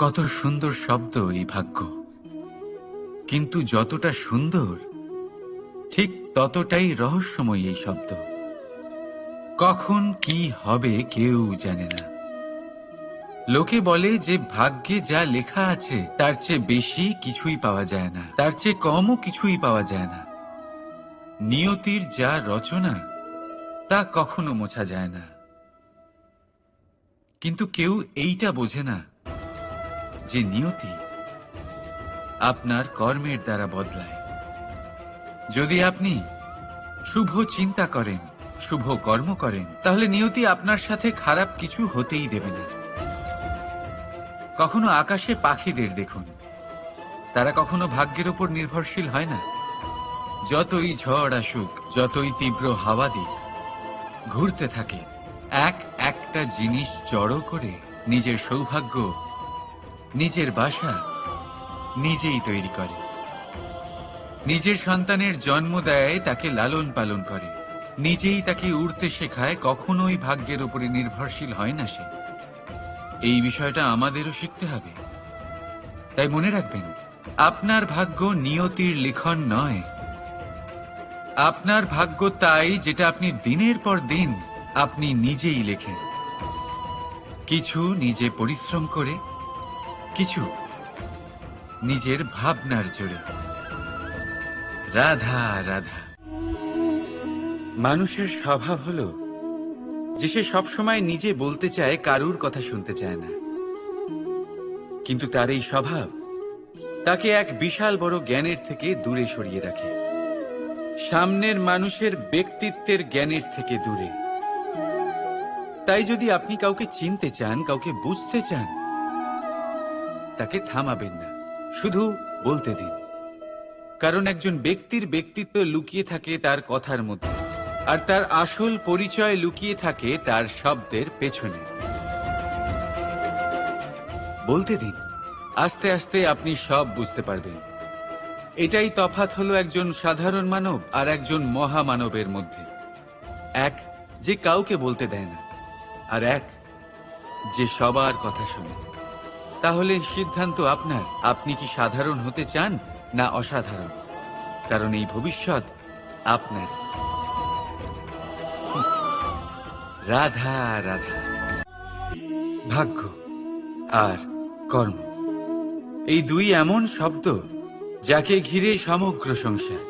কত সুন্দর শব্দ এই ভাগ্য, কিন্তু যতটা সুন্দর ঠিক ততটাই রহস্যময় এই শব্দ। কখন কি হবে কেউ জানে না। লোকে বলে যে ভাগ্যে যা লেখা আছে তার চেয়ে বেশি কিছুই পাওয়া যায় না, তার চেয়ে কমও কিছুই পাওয়া যায় না। নিয়তির যা রচনা তা কখনো মোছা যায় না। কিন্তু কেউ এইটা বোঝে না যে নিয়তি আপনার কর্মের দ্বারা বদলায়। যদি আপনি শুভ চিন্তা করেন, শুভ কর্ম করেন, তাহলে নিয়তি আপনার সাথে খারাপ কিছু হতেই দেবে না। কখনো আকাশে পাখিদের দেখুন, তারা কখনো ভাগ্যের ওপর নির্ভরশীল হয় না। যতই ঝড় আসুক, যতই তীব্র হাওয়া দিক, ঘুরতে থাকে, একটা জিনিস জড়ো করে নিজের সৌভাগ্য, নিজের বাসা নিজেই তৈরি করে। নিজের সন্তানের জন্ম দেয়, তাকে লালন পালন করে, নিজেই তাকে উড়তে শেখায়, কখনোই ভাগ্যের উপরে নির্ভরশীল হয় না সে। এই বিষয়টা আমাদেরও শিখতে হবে। তাই মনে রাখবেন, আপনার ভাগ্য নিয়তির লিখন নয়। আপনার ভাগ্য তাই যেটা আপনি দিনের পর দিন আপনি নিজেই লেখেন। কিছু নিজে পরিশ্রম করে, কিছু নিজের ভাবনার জোরে। রাধা রাধা। মানুষের স্বভাব হলো যে সে সবসময় নিজে বলতে চায়, কারুর কথা শুনতে চায় না। কিন্তু তার এই স্বভাব তাকে এক বিশাল বড় জ্ঞানের থেকে দূরে সরিয়ে রাখে, সামনের মানুষের ব্যক্তিত্বের জ্ঞানের থেকে দূরে। তাই যদি আপনি কাউকে চিনতে চান, কাউকে বুঝতে চান, তাকে থামাবেন না, শুধু বলতে দিন। কারণ একজন ব্যক্তির ব্যক্তিত্ব লুকিয়ে থাকে তার কথার মধ্যে, আর তার আসল পরিচয় লুকিয়ে থাকে তার শব্দের পেছনে। বলতে দিন, আস্তে আস্তে আপনি সব বুঝতে পারবেন। এটাই তফাৎ হলো একজন সাধারণ মানব আর একজন মহামানবের মধ্যে। এক যে কাউকে বলতে দেয় না, আর এক যে সবার কথা শুনে। তাহলে সিদ্ধান্ত আপনার, আপনি কি সাধারণ হতে চান না অসাধারণ? কারণ এই ভবিষ্যৎ আপনার। রাধা রাধা। ভাগ্য আর কর্ম, এই দুই এমন শব্দ যাকে ঘিরে সমগ্র সংসার।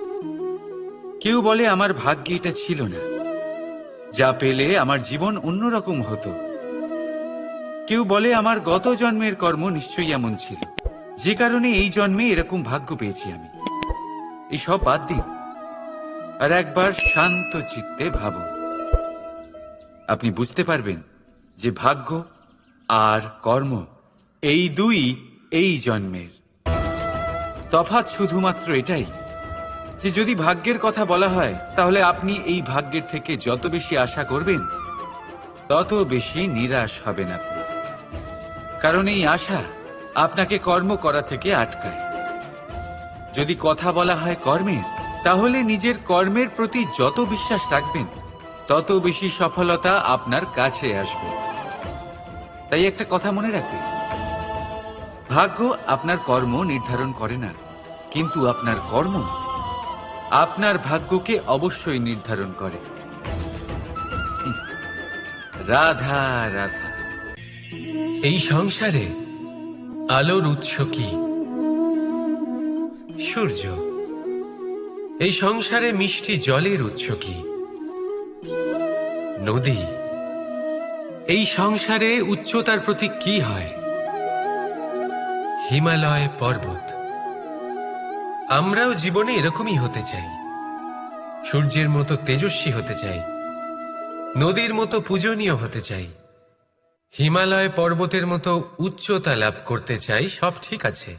কেউ বলে আমার ভাগ্যে এটা ছিল না, যা পেলে আমার জীবন অন্যরকম হতো। কেউ বলে আমার গত জন্মের কর্ম নিশ্চয়ই এমন ছিল, যে কারণে এই জন্মে এরকম ভাগ্য পেয়েছি আমি। এই সব বাদ দিন আর একবার শান্ত চিত্তে ভাবুন। আপনি বুঝতে পারবেন যে ভাগ্য আর কর্ম এই দুই এই জন্মের। তফাৎ শুধুমাত্র এটাই যে যদি ভাগ্যের কথা বলা হয়, তাহলে আপনি এই ভাগ্যের থেকে যত বেশি আশা করবেন তত বেশি নিরাশ হবেন আপনি। কারণ এই আশা আপনাকে কর্ম করা থেকে আটকায়। যদি কথা বলা হয় কর্মের, তাহলে নিজের কর্মের প্রতি যত বিশ্বাস রাখবেন তত বেশি সফলতা আপনার কাছে আসবে। তাই একটা কথা মনে রাখবেন, ভাগ্য আপনার কর্ম নির্ধারণ করে না, কিন্তু আপনার কর্ম আপনার ভাগ্যকে অবশ্যই নির্ধারণ করে। রাধা রাধা। এই সংসারে আলোর উৎস কি? সূর্য। এই সংসারে মিষ্টি জলের উৎস কি? নদী। এই সংসারে উচ্চতার প্রতীক কি হয়? হিমালয় পর্বত। আমরাও জীবনে এরকমই হতে চাই, সূর্যের মতো তেজস্বী হতে চাই, নদীর মতো পূজনীয় হতে চাই, হিমালয় পর্বতের মতো উচ্চতা লাভ করতে চাই। সব ঠিক আছে,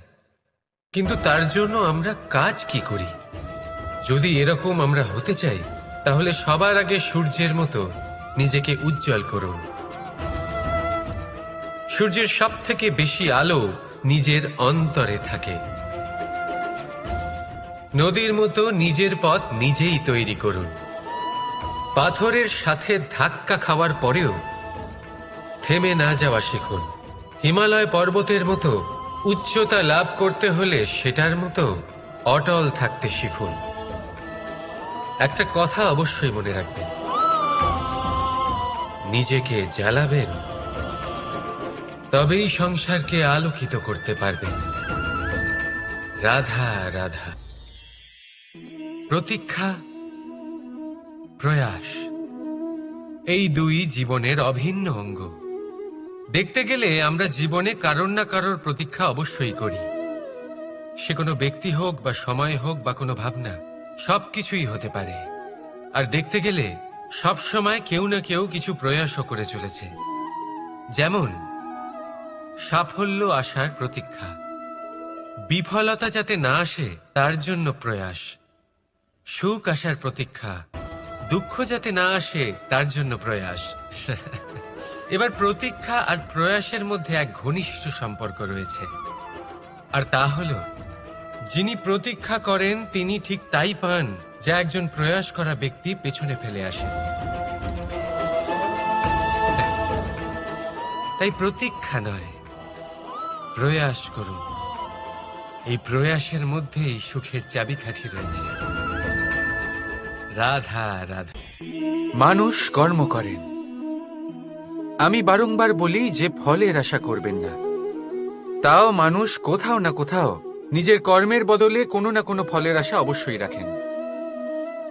কিন্তু তার জন্য আমরা কাজ কি করি? যদি এরকম আমরা হতে চাই, তাহলে সবার আগে সূর্যের মতো নিজেকে উজ্জ্বল করুন। সূর্যের সব থেকে বেশি আলো নিজের অন্তরে থাকে। নদীর মতো নিজের পথ নিজেই তৈরি করুন। পাথরের সাথে ধাক্কা খাওয়ার পরেও থেমে না যাওয়া শিখুন। হিমালয় পর্বতের মতো উচ্চতা লাভ করতে হলে সেটার মতো অটল থাকতে শিখুন। একটা কথা অবশ্যই মনে রাখবেন, নিজেকে জ্বালাবেন, তবেই সংসারকে আলোকিত করতে পারবেন। রাধা রাধা। প্রতীক্ষা, প্রয়াস, এই দুই জীবনের অভিন্ন অঙ্গ। দেখতে গেলে আমরা জীবনে কারোর না কারোর প্রতীক্ষা অবশ্যই করি। সে কোনো ব্যক্তি হোক বা সময় হোক বা কোনো ভাবনা, সবকিছুই হতে পারে। আর দেখতে গেলে সব সময় কেউ না কেউ কিছু প্রয়াসও করে চলেছে। যেমন সাফল্য আসার প্রতীক্ষা, বিফলতা যাতে না আসে তার জন্য প্রয়াস, সুখ আসার প্রতীক্ষা, দুঃখ যাতে না আসে তার জন্য প্রয়াস। এবার প্রতীক্ষা আর প্রয়াসের মধ্যে এক ঘনিষ্ঠ সম্পর্ক রয়েছে, আর তা হল যিনি প্রতীক্ষা করেন তিনি ঠিক তাই পান যা একজন প্রয়াস করা ব্যক্তি পেছনে ফেলে আসে। তাই প্রতীক্ষা নয়, প্রয়াস করুন। এই প্রয়াসের মধ্যেই সুখের চাবিকাঠি রয়েছে। রাধা রাধা। মানুষ কর্ম করেন। আমি বারংবার বলি যে ফলের আশা করবেন না। তাও মানুষ কোথাও না কোথাও নিজের কর্মের বদলে কোনো না কোনো ফলের আশা অবশ্যই রাখেন।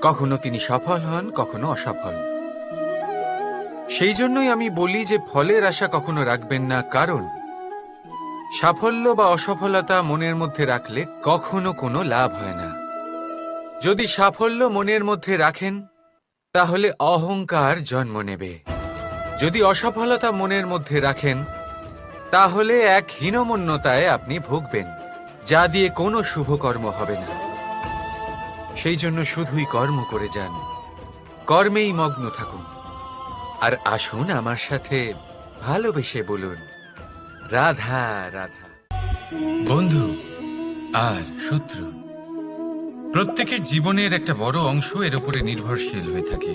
কখনো তিনি সফল হন, কখনো অসফল। সেই জন্যই আমি বলি যে ফলের আশা কখনো রাখবেন না, কারণ সাফল্য বা অসফলতা মনের মধ্যে রাখলে কখনো কোনো লাভ হয় না। যদি সাফল্য মনের মধ্যে রাখেন তাহলে অহংকার জন্ম নেবে। যদি অসফলতা মনের মধ্যে রাখেন তাহলে এক হীনমন্যতায় আপনি ভুগবেন, যা দিয়ে কোনো শুভকর্ম হবে না। সেই জন্য শুধুই কর্ম করে যান, কর্মেই মগ্ন থাকুন। আর আসুন আমার সাথে ভালোবেসে বলুন, রাধা রাধা। বন্ধু আর শত্রু প্রত্যেকের জীবনের একটা বড় অংশ এর উপরে নির্ভরশীল হয়ে থাকে।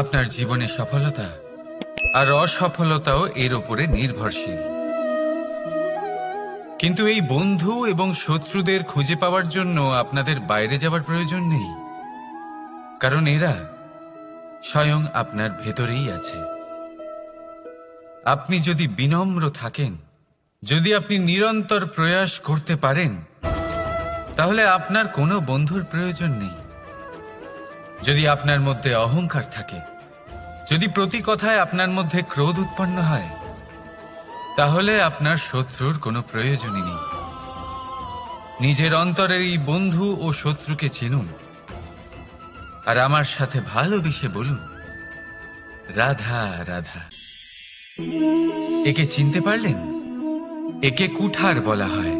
আপনার জীবনে সফলতা আর অসফলতাও এর উপরে নির্ভরশীল। কিন্তু এই বন্ধু এবং শত্রুদের খুঁজে পাওয়ার জন্য আপনাদের বাইরে যাওয়ার প্রয়োজন নেই, কারণ এরা স্বয়ং আপনার ভেতরেই আছে। আপনি যদি বিনম্র থাকেন, যদি আপনি নিরন্তর প্রয়াস করতে পারেন, তাহলে আপনার কোনো বন্ধুর প্রয়োজন নেই। যদি আপনার মধ্যে অহংকার থাকে, যদি প্রতি কথায় আপনার মধ্যে ক্রোধ উৎপন্ন হয়, তাহলে আপনার শত্রুর কোনো প্রয়োজনই নেই। নিজের অন্তরের এই বন্ধু ও শত্রুকে চিনুন, আর আমার সাথে ভালোবেসে বলুন, রাধা রাধা। একে চিনতে পারলেন? একে কুঠার বলা হয়।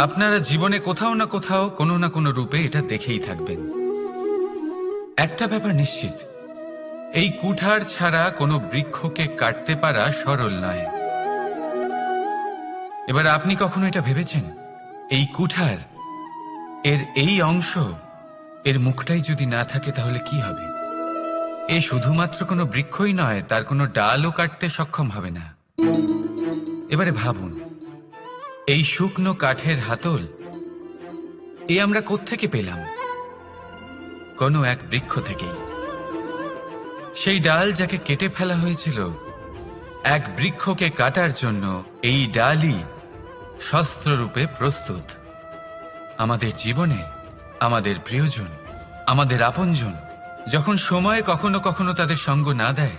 আপনারা জীবনে কোথাও না কোথাও কোনো না কোনো রূপে এটা দেখেই থাকবেন। একটা ব্যাপার নিশ্চিত, এই কুঠার ছাড়া কোনো বৃক্ষকে কাটতে পারা সরল নয়। এবার আপনি কখনো এটা ভেবেছেন, এই কুঠার এর এই অংশ, এর মুখটাই যদি না থাকে তাহলে কি হবে? এ শুধুমাত্র কোনো বৃক্ষই নয়, তার কোনো ডালও কাটতে সক্ষম হবে না। এবারে ভাবুন, এই শুকনো কাঠের হাতল এ আমরা কোত্থেকে পেলাম? কোনো এক বৃক্ষ থেকেই। সেই ডাল যাকে কেটে ফেলা হয়েছিল এক বৃক্ষকে কাটার জন্য, এই ডালই শস্ত্ররূপে প্রস্তুত। আমাদের জীবনে আমাদের প্রিয়জন, আমাদের আপনজন যখন সময় কখনো কখনো তাদের সঙ্গ না দেয়,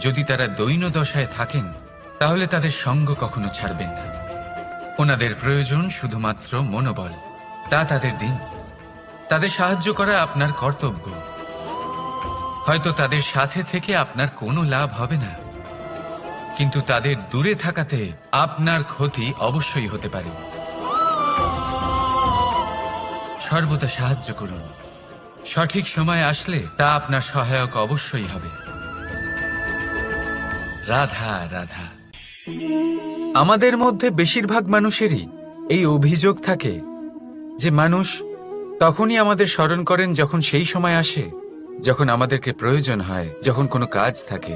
যদি তারা দৈন্য দশায় থাকেন, তাহলে তাদের সঙ্গ কখনো ছাড়বেন না। ওনাদের প্রয়োজন শুধুমাত্র মনোবল। তা তাদের দিন, তাদের সাহায্য করা আপনার কর্তব্য। হয়তো তাদের সাথে থেকে আপনার কোনো লাভ হবে না, কিন্তু তাদের দূরে থাকাতে আপনার ক্ষতি অবশ্যই হতে পারে। সর্বদা সাহায্য করুন। সঠিক সময় আসলে তা আপনার সহায়ক অবশ্যই হবে। রাধা রাধা। আমাদের মধ্যে বেশিরভাগ মানুষেরই এই অভিযোগ থাকে যে মানুষ তখনই আমাদের স্মরণ করেন যখন সেই সময় আসে যখন আমাদেরকে প্রয়োজন হয়, যখন কোনো কাজ থাকে,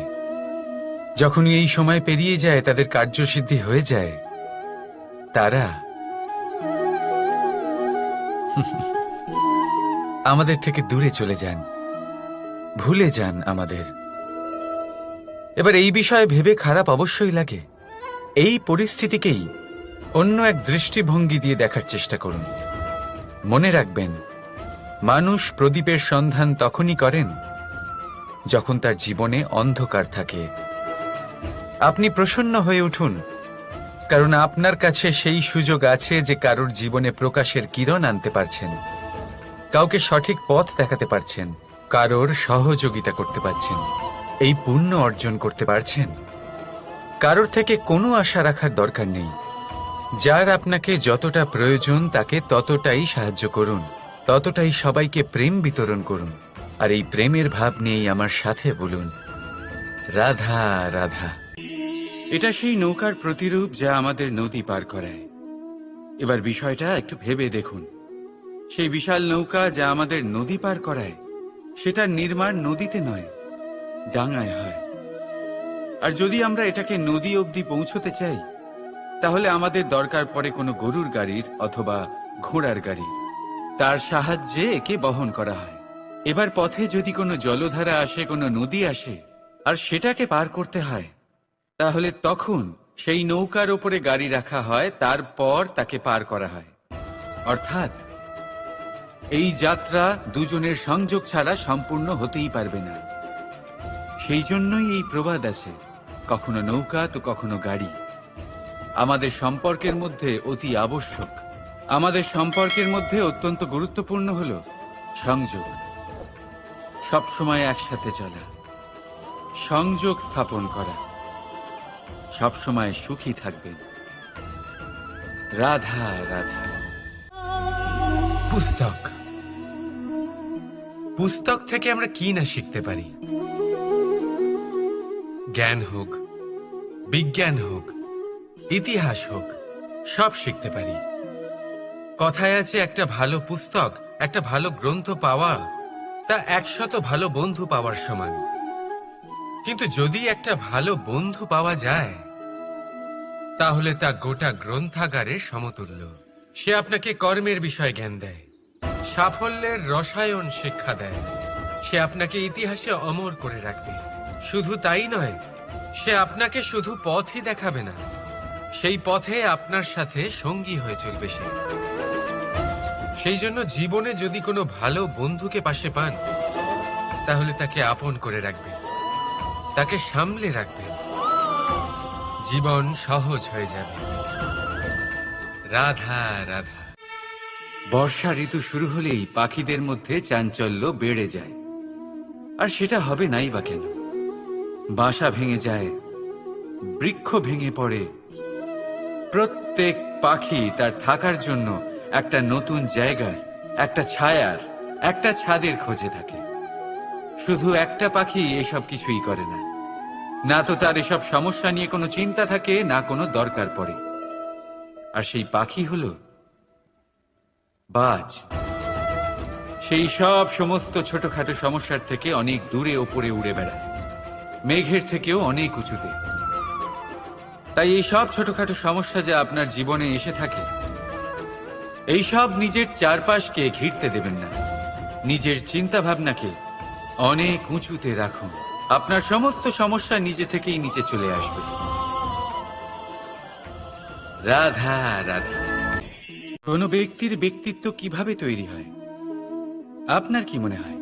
যখন এই সময় পেরিয়ে যায়, তাদের কার্যসিদ্ধি হয়ে যায়, তারা আমাদের থেকে দূরে চলে যান, ভুলে যান আমাদের। এবার এই বিষয়ে ভেবে খারাপ অবশ্যই লাগে। এই পরিস্থিতিকেই অন্য এক দৃষ্টিভঙ্গি দিয়ে দেখার চেষ্টা করুন। মনে রাখবেন, মানুষ প্রদীপের সন্ধান তখনই করেন যখন তার জীবনে অন্ধকার থাকে। আপনি প্রসন্ন হয়ে উঠুন, কারণ আপনার কাছে সেই সুযোগ আছে যে কারোর জীবনে প্রকাশের কিরণ আনতে পারছেন, কাউকে সঠিক পথ দেখাতে পারছেন, কারোর সহযোগিতা করতে পারছেন, এই পুণ্য অর্জন করতে পারছেন। কারোর থেকে কোনো আশা রাখার দরকার নেই। যার আপনাকে যতটা প্রয়োজন তাকে ততটাই সাহায্য করুন, ততটাই সবাইকে প্রেম বিতরণ করুন। আর এই প্রেমের ভাব নিয়েই আমার সাথে বলুন, রাধা রাধা। এটা সেই নৌকার প্রতিরূপ যা আমাদের নদী পার করায়। এবার বিষয়টা একটু ভেবে দেখুন। সেই বিশাল নৌকা যা আমাদের নদী পার করায়, সেটার নির্মাণ নদীতে নয়, ডাঙায় হয়। আর যদি আমরা এটাকে নদী অবধি পৌঁছতে চাই, তাহলে আমাদের দরকার পড়ে কোনো গরুর গাড়ির অথবা ঘোড়ার গাড়ির। তার সাহায্যে একে বহন করা হয়। এবার পথে যদি কোনো জলধারা আসে, কোনো নদী আসে, আর সেটাকে পার করতে হয়, তাহলে তখন সেই নৌকার ওপরে গাড়ি রাখা হয়, তারপর তাকে পার করা হয়। অর্থাৎ এই যাত্রা দুজনের সংযোগ ছাড়া সম্পূর্ণ হতেই পারবে না। সেই জন্যই এই প্রবাদ আছে, কখনো নৌকা তো কখনো গাড়ি। আমাদের সম্পর্কের মধ্যে অতি আবশ্যক, আমাদের সম্পর্কের মধ্যে অত্যন্ত গুরুত্বপূর্ণ হল সংযোগ। সবসময় একসাথে চলা, সংযোগ স্থাপন করা। সবসময় সুখী থাকবেন। রাধা রাধা। পুস্তক, পুস্তক থেকে আমরা কি না শিখতে পারি। জ্ঞান হোক, বিজ্ঞান হোক, ইতিহাস হোক, সব শিখতে পারি। কথায় আছে, একটা ভালো পুস্তক, একটা ভালো গ্রন্থ পাওয়া তা 100 ভালো বন্ধু পাওয়ার সমান। কিন্তু যদি একটা ভালো বন্ধু পাওয়া যায়, তাহলে তা গোটা গ্রন্থাগারের সমতুল্য। সে আপনাকে কর্মের বিষয়ে জ্ঞান দেয়, সাফল্যের রসায়ন শিক্ষা দেয়। সে আপনাকে ইতিহাসে অমর করে রাখবে। শুধু তাই নয়, সে আপনাকে শুধু পথই দেখাবে না, সেই পথে আপনার সাথে সঙ্গী হয়ে চলবে সে। সেই জন্য জীবনে যদি কোনো ভালো বন্ধুকে পাশে পান, তাহলে তাকে আপন করে রাখবেন, তাকে সামলে রাখবেন। জীবন সহজ হয়ে যাবে। রাধা রাধা। বর্ষা ঋতু শুরু হলেই পাখিদের মধ্যে চাঞ্চল্য বেড়ে যায়। আর সেটা হবে নাই বা কেন? বাসা ভেঙে যায়, বৃক্ষ ভেঙে পড়ে। প্রত্যেক পাখি তার থাকার জন্য একটা নতুন জায়গার, একটা ছায়ার, একটা ছাদের খোঁজে থাকে। শুধু একটা পাখি এসব কিছুই করে না। না তো তার এসব সমস্যা নিয়ে কোনো চিন্তা থাকে, না কোনো দরকার পড়ে। আর সেই পাখি হলো বাজ। সেই সব সমস্ত ছোটখাটো সমস্যার থেকে অনেক দূরে ওপরে উড়ে বেড়ায়, মেঘের থেকেও অনেক উঁচুতে। তাই এই সব ছোটখাটো সমস্যা যা আপনার জীবনে এসে থাকে, এই সব নিজের চারপাশকে ঘিরতে দেবেন না। নিজের চিন্তা ভাবনাকে অনেক উঁচুতে রাখুন। আপনার সমস্ত সমস্যা নিজে থেকেই নিচে চলে আসবে। রাধা রাধা। কোনো ব্যক্তির ব্যক্তিত্ব কিভাবে তৈরি হয়? আপনার কি মনে হয়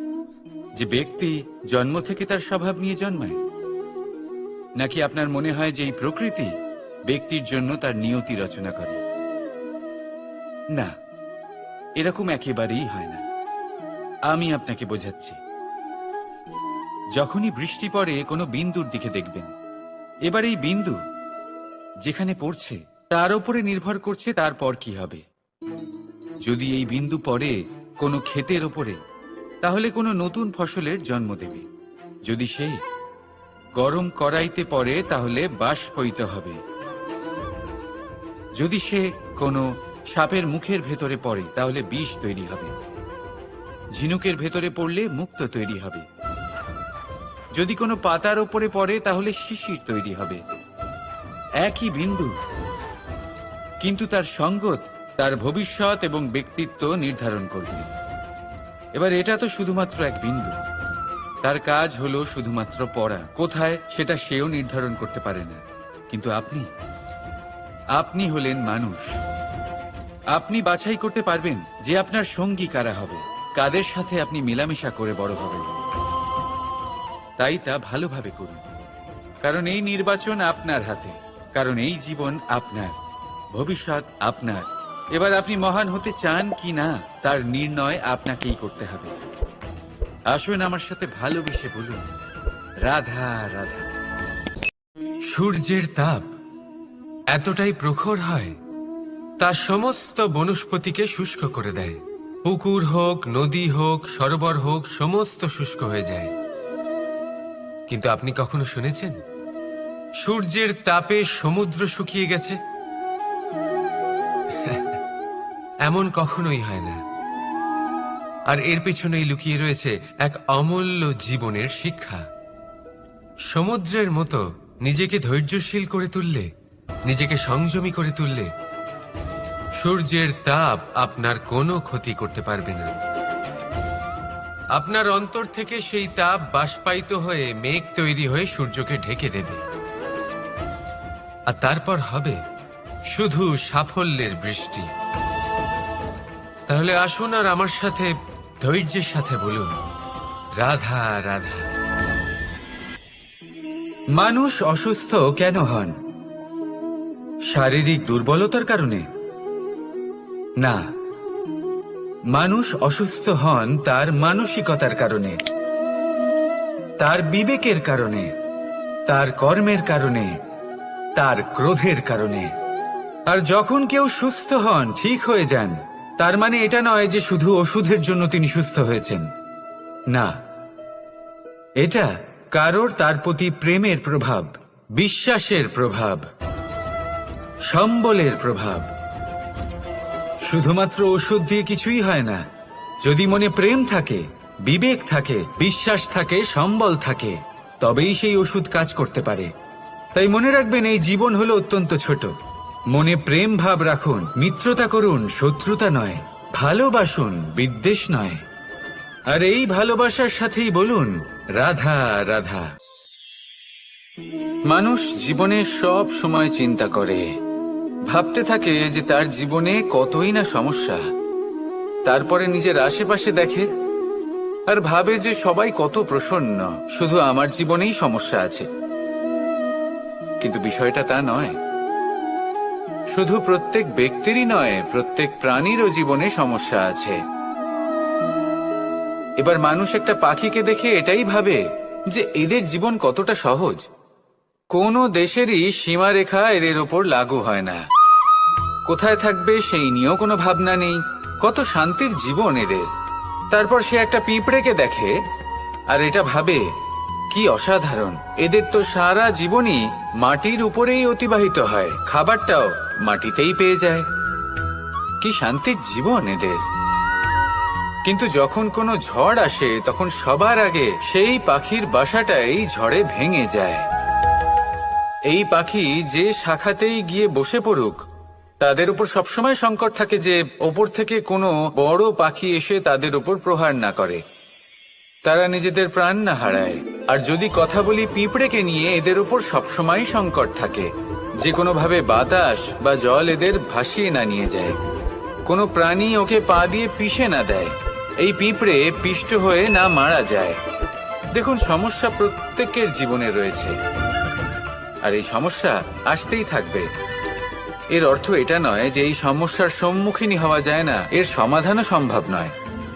যে ব্যক্তি জন্ম থেকে তার স্বভাব নিয়ে জন্মায়? নাকি আপনার মনে হয় যে এই প্রকৃতি ব্যক্তির জন্য তার নিয়তি রচনা করে? না, এরকম একেবারেই হয় না। আমি আপনাকে বোঝাচ্ছি। যখনই বৃষ্টি পড়ে, কোনো বিন্দুর দিকে দেখবেন। এবার এই বিন্দু যেখানে পড়ছে তার উপরে নির্ভর করছে তারপর কি হবে। যদি এই বিন্দু পড়ে কোনো ক্ষেতের ওপরে, তাহলে কোনো নতুন ফসলের জন্ম দেবে। যদি সে গরম কড়াইতে পড়ে, তাহলে বাষ্পীত হবে। যদি সে কোনো সাপের মুখের ভেতরে পড়ে, তাহলে বিষ তৈরি হবে। ঝিনুকের ভেতরে পড়লে মুক্তো তৈরি হবে। যদি কোনো পাতার ওপরে পড়ে তাহলে শিশির তৈরি হবে। একই বিন্দু, কিন্তু তার সঙ্গত তার ভবিষ্যৎ এবং ব্যক্তিত্ব নির্ধারণ করবে। এবার এটা তো শুধুমাত্র এক বিন্দু, তার কাজ হলো শুধুমাত্র পড়া। কোথায় সেটা সেও নির্ধারণ করতে পারে না। কিন্তু আপনি হলেন মানুষ। আপনি বাছাই করতে পারবেন যে আপনার সঙ্গী কারা হবে, কাদের সাথে আপনি মেলামেশা করে বড় হবেন। তাই তা ভালোভাবে করুন, কারণ এই নির্বাচন আপনার হাতে, কারণ এই জীবন আপনার, ভবিষ্যৎ আপনার। এবার আপনি মহান হতে চান কি না তার নির্ণয় আপনাকেই করতে হবে। আসুন আমার সাথে ভালোবেসে বলুন, রাধা রাধা। সূর্যের তাপ এতটাই প্রখর হয়, তা সমস্ত বনস্পতিকে শুষ্ক করে দেয়। পুকুর হোক, নদী হোক, সরোবর হোক, সমস্ত শুষ্ক হয়ে যায়। কিন্তু আপনি কখনো শুনেছেন সূর্যের তাপে সমুদ্র শুকিয়ে গেছে? এমন কখনোই হয় না। আর এর পেছনেই লুকিয়ে রয়েছে এক অমূল্য জীবনের শিক্ষা। সমুদ্রের মতো নিজেকে ধৈর্যশীল করে তুললে, নিজেকে সংযমী করে তুললে, সূর্যের তাপ আপনার কোনো ক্ষতি করতে পারবে না। আপনার অন্তর থেকে সেই তাপ বাষ্পায়িত হয়ে মেঘ তৈরি হয়ে সূর্যকে ঢেকে দেবে, আর তারপর হবে শুধু সাফল্যের বৃষ্টি। তাহলে আসুন আর আমার সাথে ধৈর্যের সাথে বলুন, রাধা রাধা। মানুষ অসুস্থ কেন হন? শারীরিক দুর্বলতার কারণে? না, মানুষ অসুস্থ হন তার মানসিকতার কারণে, তার বিবেকের কারণে, তার কর্মের কারণে, তার ক্রোধের কারণে। আর যখন কেউ সুস্থ হন, ঠিক হয়ে যান, তার মানে এটা নয় যে শুধু ওষুধের জন্য তিনি সুস্থ হয়েছেন। না, এটা কারোর তার প্রতি প্রেমের প্রভাব, বিশ্বাসের প্রভাব, সম্বলের প্রভাব। শুধুমাত্র ওষুধ দিয়ে কিছুই হয় না। যদি মনে প্রেম থাকে, বিবেক থাকে, বিশ্বাস থাকে, সম্বল থাকে, তবেই সেই ওষুধ কাজ করতে পারে। তাই মনে রাখবেন, এই জীবন হলো অত্যন্ত ছোট। মনে প্রেম ভাব রাখুন, মিত্রতা করুন, শত্রুতা নয়। ভালোবাসুন, বিদ্বেষ নয়। আর এই ভালোবাসার সাথেই বলুন, রাধা রাধা। মানুষ জীবনে সব সময় চিন্তা করে, ভাবতে থাকে যে তার জীবনে কতই না সমস্যা। তারপরে নিজের আশেপাশে দেখে আর ভাবে যে সবাই কত প্রসন্ন, শুধু আমার জীবনেই সমস্যা আছে। কিন্তু বিষয়টা তা নয়। শুধু প্রত্যেক ব্যক্তিরই নয়, প্রত্যেক প্রাণীরও জীবনে সমস্যা আছে। এবার মানুষ একটা পাখিকে দেখে এটাই ভাবে যে এদের জীবন কতটা সহজ। কোনো দেশেরই সীমারেখা এদের ওপর লাগু হয় না। কোথায় থাকবে সেই নিয়েও কোনো ভাবনা নেই। কত শান্তির জীবন এদের। তারপর সে একটা পিঁপড়েকে দেখে আর এটা ভাবে, কি অসাধারণ, এদের তো সারা জীবনই মাটির উপরেই অতিবাহিত হয়, খাবারটাও মাটিতেই পেয়ে যায়। কি শান্তির জীবন এদের। কিন্তু যখন কোনো ঝড় আসে, তখন সবার আগে সেই পাখির বাসাটাই ঝড়ে ভেঙে যায়। এই পাখি যে শাখাতেই গিয়ে বসে পড়ুক, তাদের উপর সবসময় সংকট থাকে যে ওপর থেকে কোনো বড় পাখি এসে তাদের উপর প্রহার না করে, তারা নিজেদের প্রাণ না হারায়। আর যদি কথা বলি পিঁপড়েকে নিয়ে, এদের উপর সবসময় সংকট থাকে যে কোনোভাবে বাতাস বা জল এদের ভাসিয়ে না নিয়ে যায়, কোনো প্রাণী ওকে পা দিয়ে পিষে না দেয়, এই পিঁপড়ে পিষ্ট হয়ে না মারা যায়। দেখুন, সমস্যা প্রত্যেকের জীবনে রয়েছে, আর এই সমস্যা আসতেই থাকবে। এর অর্থ এটা নয় যে এই সমস্যার সম্মুখীন হওয়া যায় না, এর সমাধানও সম্ভব নয়।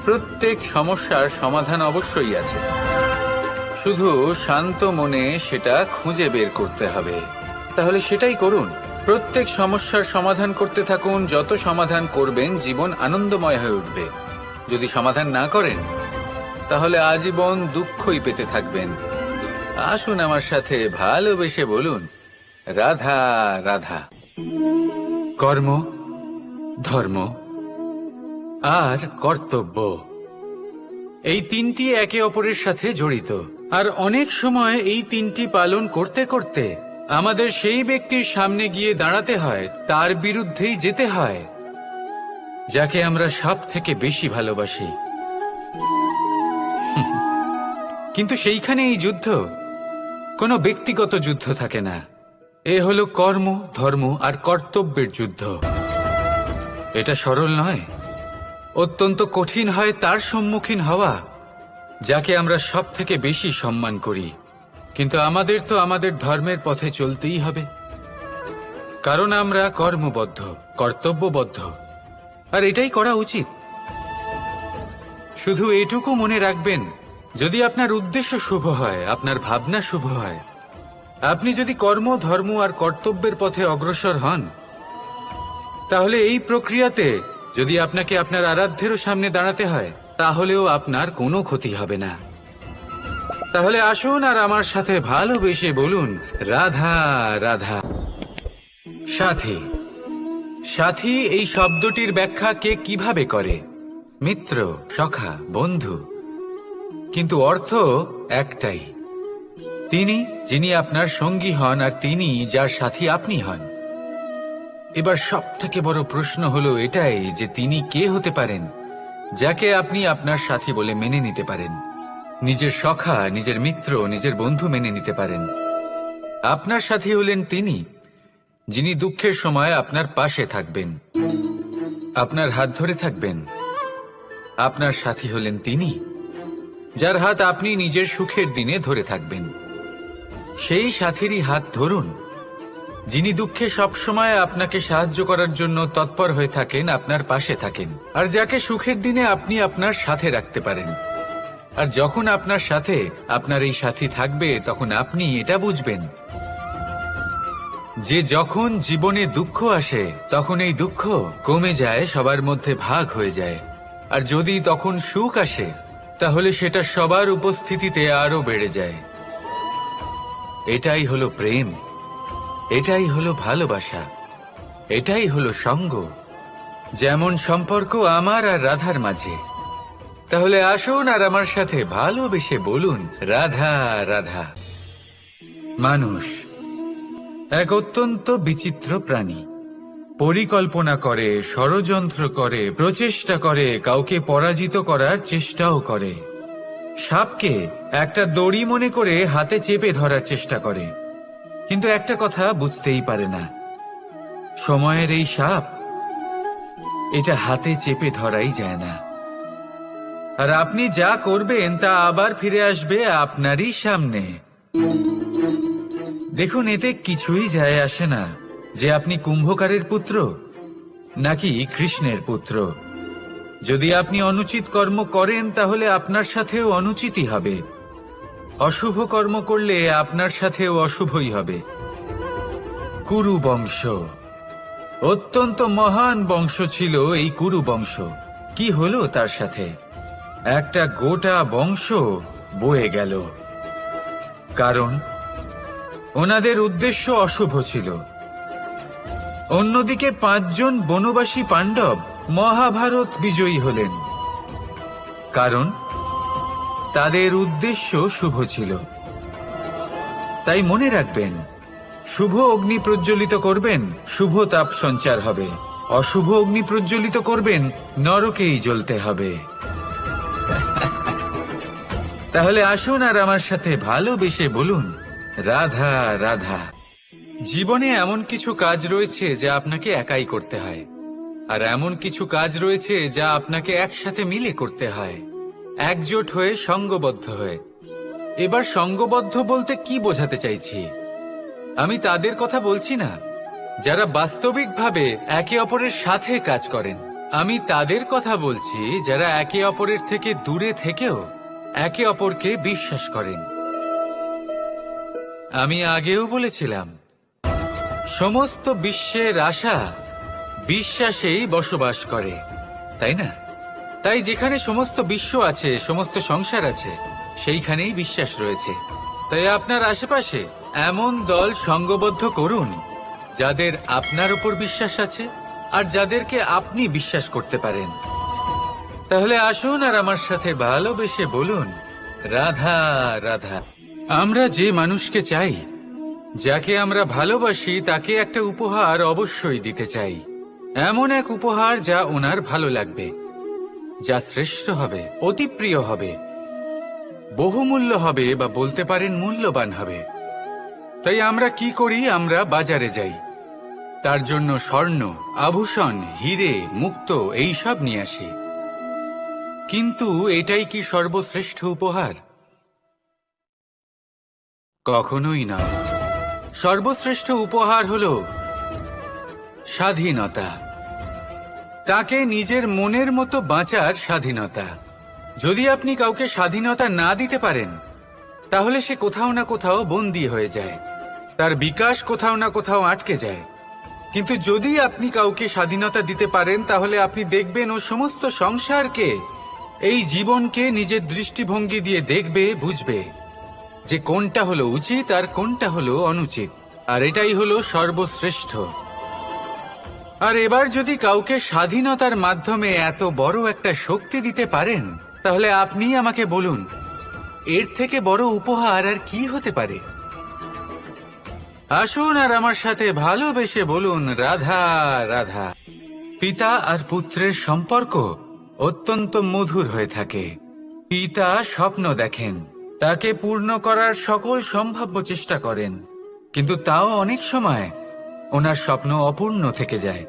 প্রত্যেক সমস্যার সমাধান অবশ্যই আছে, শুধু শান্ত মনে সেটা খুঁজে বের করতে হবে। তাহলে সেটাই করুন, প্রত্যেক সমস্যার সমাধান করতে থাকুন। যত সমাধান করবেন, জীবন আনন্দময় হয়ে উঠবে। যদি সমাধান না করেন, তাহলে আজীবন দুঃখই পেতে থাকবেন। আসুন আমার সাথে ভালোবেসে বলুন, রাধা রাধা। কর্ম, ধর্ম আর কর্তব্য, এই তিনটি একে অপরের সাথে জড়িত, আর অনেক সময় এই তিনটি পালন করতে করতে আমাদের সেই ব্যক্তির সামনে গিয়ে দাঁড়াতে হয়, তার বিরুদ্ধেই যেতে হয়, যাকে আমরা সব থেকে বেশি ভালোবাসি। কিন্তু সেইখানে এই যুদ্ধ কোনো ব্যক্তিগত যুদ্ধ থাকে না। এ হলো কর্ম, ধর্ম আর কর্তব্যের যুদ্ধ। এটা সরল নয়, অত্যন্ত কঠিন হয় তার সম্মুখীন হওয়া যাকে আমরা সব থেকে বেশি সম্মান করি। কিন্তু আমাদের তো আমাদের ধর্মের পথে চলতেই হবে, কারণ আমরা কর্মবদ্ধ, কর্তব্যবদ্ধ, আর এটাই করা উচিত। শুধু এটুকু মনে রাখবেন, যদি আপনার উদ্দেশ্য শুভ হয়, আপনার ভাবনা শুভ হয়, আপনি যদি কর্ম, ধর্ম আর কর্তব্যের পথে অগ্রসর হন, তাহলে এই প্রক্রিয়াতে যদি আপনাকে আপনার আরাধ্যেরও সামনে দাঁড়াতে হয়, তাহলেও আপনার কোনো ক্ষতি হবে না। তাহলে আসুন আর আমার সাথে ভালোবেসে বলুন, রাধা রাধা। সাথী। সাথী এই শব্দটির ব্যাখ্যা কে কিভাবে করে? মিত্র, সখা, বন্ধু। কিন্তু অর্থ একটাই, তিনি যিনি আপনার সঙ্গী হন আর তিনি যার সাথী আপনি হন। এবার সব থেকে বড় প্রশ্ন হলো এটাই যে তিনি কে হতে পারেন যাকে আপনি আপনার সাথী বলে মেনে নিতে পারেন, নিজের সখা, নিজের মিত্র, নিজের বন্ধু মেনে নিতে পারেন। আপনার সাথী হলেন তিনি যিনি দুঃখের সময় আপনার পাশে থাকবেন, আপনার হাত ধরে থাকবেন। আপনার সাথী হলেন তিনি যার হাত আপনি নিজের সুখের দিনে ধরে থাকবেন। সেই সাথীরই হাত ধরুন যিনি দুঃখে সবসময় আপনাকে সাহায্য করার জন্য তৎপর হয়ে থাকেন, আপনার পাশে থাকেন, আর যাকে সুখের দিনে আপনি আপনার সাথে রাখতে পারেন। আর যখন আপনার সাথে আপনার এই সাথী থাকবে, তখন আপনি এটা বুঝবেন যে যখন জীবনে দুঃখ আসে, তখন এই দুঃখ কমে যায়, সবার মধ্যে ভাগ হয়ে যায়। আর যদি তখন সুখ আসে, তাহলে সেটা সবার উপস্থিতিতে আরো বেড়ে যায়। এটাই হলো প্রেম, এটাই হলো ভালোবাসা, এটাই হলো সঙ্গ, যেমন সম্পর্ক আমার আর রাধার মাঝে। তাহলে আসুন আর আমার সাথে ভালোবেসে বলুন, রাধা রাধা। মানুষ এক অত্যন্ত বিচিত্র প্রাণী। পরিকল্পনা করে, ষড়যন্ত্র করে, প্রচেষ্টা করে, কাউকে পরাজিত করার চেষ্টাও করে। সাপকে একটা দড়ি মনে করে হাতে চেপে ধরার চেষ্টা করে, কিন্তু একটা কথা বুঝতেই পারে না, সময়ের এই সাপ, এটা হাতে চেপে ধরাই যায় না। আর আপনি যা করবেন তা আবার ফিরে আসবে আপনারই সামনে। দেখুন, এতে কিছুই যায় আসে না যে আপনি কুম্ভকারের পুত্র নাকি কৃষ্ণের পুত্র। যদি আপনি অনুচিত কর্ম করেন, তাহলে আপনার সাথেও অনুচিতই হবে। অশুভ কর্ম করলে আপনার সাথেও অশুভই হবে। কুরু বংশ অত্যন্ত মহান বংশ ছিল। এই কুরু বংশ কি হলো তার সাথে? একটা গোটা বংশ বয়ে গেল, কারণ ওনাদের উদ্দেশ্য অশুভ ছিল। অন্যদিকে 5 জন বনবাসী পাণ্ডব মহাভারত বিজয়ী হলেন, কারণ তাদের উদ্দেশ্য শুভ ছিল। তাই মনে রাখবেন, শুভ অগ্নি প্রজ্বলিত করবেন, শুভ তাপ সঞ্চার হবে। অশুভ অগ্নি প্রজ্বলিত করবেন, নরকেই জ্বলতে হবে। তাহলে আসুন আর আমার সাথে ভালোবেসে বলুন, রাধা রাধা। জীবনে এমন কিছু কাজ রয়েছে যা আপনাকে একাই করতে হয়, আর এমন কিছু কাজ রয়েছে যা আপনাকে একসাথে মিলে করতে হয়, একজোট হয়ে, সঙ্গবদ্ধ হয়ে। এবার সঙ্গবদ্ধ বলতে কি বোঝাতে চাইছি? আমি তাদের কথা বলছি না যারা বাস্তবিকভাবে একে অপরের সাথে কাজ করেন। আমি তাদের কথা বলছি যারা একে অপরের থেকে দূরে থেকেও একে অপরকে বিশ্বাস করেন। আমি আগেও বলেছিলাম, সমস্ত বিশ্বের আশা বিশ্বাসেই বসবাস করে, তাই না? তাই যেখানে সমস্ত বিশ্ব আছে, সমস্ত সংসার আছে, সেইখানেই বিশ্বাস রয়েছে। তাই আপনার আশেপাশে এমন দল সঙ্গবদ্ধ করুন যাদের আপনার উপর বিশ্বাস আছে আর যাদেরকে আপনি বিশ্বাস করতে পারেন। তাহলে আসুন আর আমার সাথে ভালোবেসে বলুন, রাধা রাধা। আমরা যে মানুষকে চাই, যাকে আমরা ভালোবাসি, তাকে একটা উপহার অবশ্যই দিতে চাই। এমন এক উপহার যা ওনার ভালো লাগবে, যা শ্রেষ্ঠ হবে, অতি প্রিয় হবে, বহুমূল্য হবে, বা বলতে পারেন মূল্যবান হবে। তাই আমরা কি করি? আমরা বাজারে যাই, তার জন্য স্বর্ণ, আভূষণ, হিরে, মুক্ত এইসব নিয়ে আসি। কিন্তু এটাই কি সর্বশ্রেষ্ঠ উপহার? কখনোই না। সর্বশ্রেষ্ঠ উপহার হলো স্বাধীনতা, তাকে নিজের মনের মতো বাঁচার স্বাধীনতা। যদি আপনি কাউকে স্বাধীনতা না দিতে পারেন, তাহলে সে কোথাও না কোথাও বন্দী হয়ে যায়, তার বিকাশ কোথাও না কোথাও আটকে যায়। কিন্তু যদি আপনি কাউকে স্বাধীনতা দিতে পারেন, তাহলে আপনি দেখবেন ও সমস্ত সংসারকে, এই জীবনকে নিজের দৃষ্টিভঙ্গি দিয়ে দেখবে, বুঝবে যে কোনটা হলো উচিত আর কোনটা হলো অনুচিত। আর এটাই হলো সর্বশ্রেষ্ঠ। আর এবার যদি কাউকে স্বাধীনতার মাধ্যমে এত বড় একটা শক্তি দিতে পারেন, তাহলে আপনি আমাকে বলুন, এর থেকে বড় উপহার আর কি হতে পারে? আসুন আর আমার সাথে ভালোবেসে বলুন, রাধা রাধা। পিতা আর পুত্রের সম্পর্ক অত্যন্ত মধুর হয়ে থাকে। পিতা স্বপ্ন দেখেন, তাকে পূর্ণ করার সকল সম্ভাব্য চেষ্টা করেন, কিন্তু তাও অনেক সময় ওনার স্বপ্ন অপূর্ণ থেকে যায়।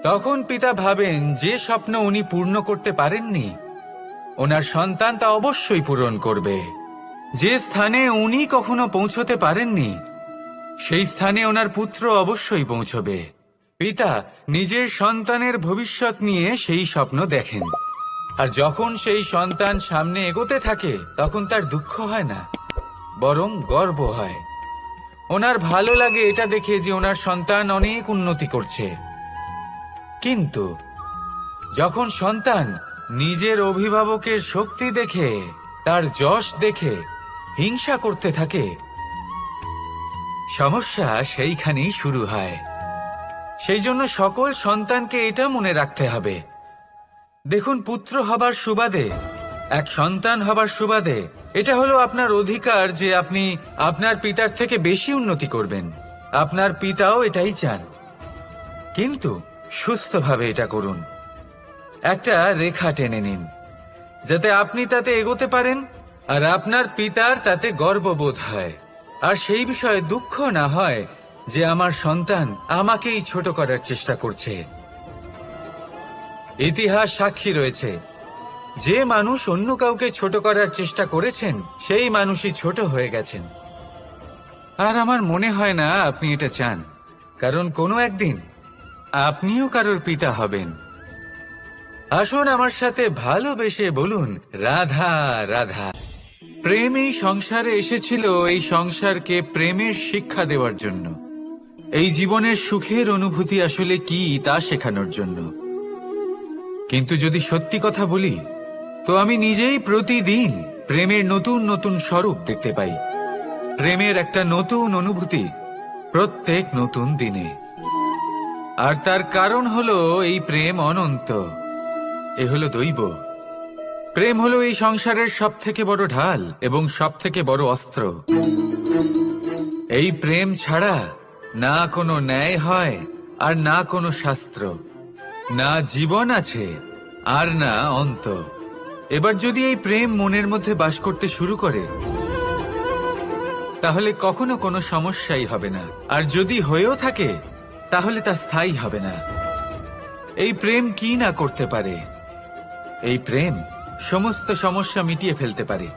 তখন পিতা ভাবেন, যে স্বপ্ন উনি পূর্ণ করতে পারেননি, ওনার সন্তান তা অবশ্যই পূরণ করবে। যে স্থানে উনি কখনো পৌঁছতে পারেননি, সেই স্থানে ওনার পুত্র অবশ্যই পৌঁছবে। পিতা নিজের সন্তানের ভবিষ্যৎ নিয়ে সেই স্বপ্ন দেখেন, আর যখন সেই সন্তান সামনে এগোতে থাকে, তখন তার দুঃখ হয় না, বরং গর্ব হয়। ওনার ভালো লাগে এটা দেখে যে ওনার সন্তান অনেক উন্নতি করছে। কিন্তু যখন সন্তান নিজের অভিভাবকের শক্তি দেখে, তার যশ দেখে হিংসা করতে থাকে, সমস্যা সেইখানেই শুরু হয়। সেই জন্য সকল সন্তানকে এটা মনে রাখতে হবে, দেখুন, পুত্র হবার সুবাদে, এক সন্তান হবার সুবাদে, এটা হলো আপনার অধিকার যে আপনি আপনার পিতার থেকে বেশি উন্নতি করবেন। আপনার পিতাও এটাই চান, কিন্তু সুস্থভাবে এটা করুন। একটা রেখা টেনে নিন, যাতে আপনি তাতে এগোতে পারেন, আর আপনার পিতার তাতে গর্ববোধ হয়, আর সেই বিষয়ে দুঃখ না হয় যে আমার সন্তান আমাকেই ছোট করার চেষ্টা করছে। ইতিহাস সাক্ষী রয়েছে, যে মানুষ অন্য কাউকে ছোট করার চেষ্টা করেছেন, সেই মানুষই ছোট হয়ে গেছেন। আর আমার মনে হয় না আপনি এটা চান, কারণ কোনো একদিন আপনিও কারোর পিতা হবেন। আসুন আমার সাথে ভালোবেসে বলুন, রাধা রাধা। প্রেম এই সংসারে এসেছিল এই সংসারকে প্রেমের শিক্ষা দেওয়ার জন্য, এই জীবনের সুখের অনুভূতি আসলে কি তা শেখানোর জন্য। কিন্তু যদি সত্যি কথা বলি, তো আমি নিজেই প্রতিদিন প্রেমের নতুন নতুন স্বরূপ দেখতে পাই, প্রেমের একটা নতুন অনুভূতি প্রত্যেক নতুন দিনে। আর তার কারণ হলো এই প্রেম অনন্ত, এ হলো দৈব। প্রেম হলো এই সংসারের সব থেকে বড় ঢাল এবং সব থেকে বড় অস্ত্র। এই প্রেম ছাড়া না কোনো ন্যায় হয়, আর না কোনো শাস্ত্র, না জীবন আছে, আর না অন্ত। এবার যদি এই প্রেম মনের মধ্যে বাস করতে শুরু করে, তাহলে কখনো কোনো সমস্যাই হবে না, আর যদি হয়েও থাকে, তাহলে তা স্থায়ী হবে না। এই প্রেম কি না করতে পারে? এই প্রেম সমস্ত সমস্যা মিটিয়ে ফেলতে পারে,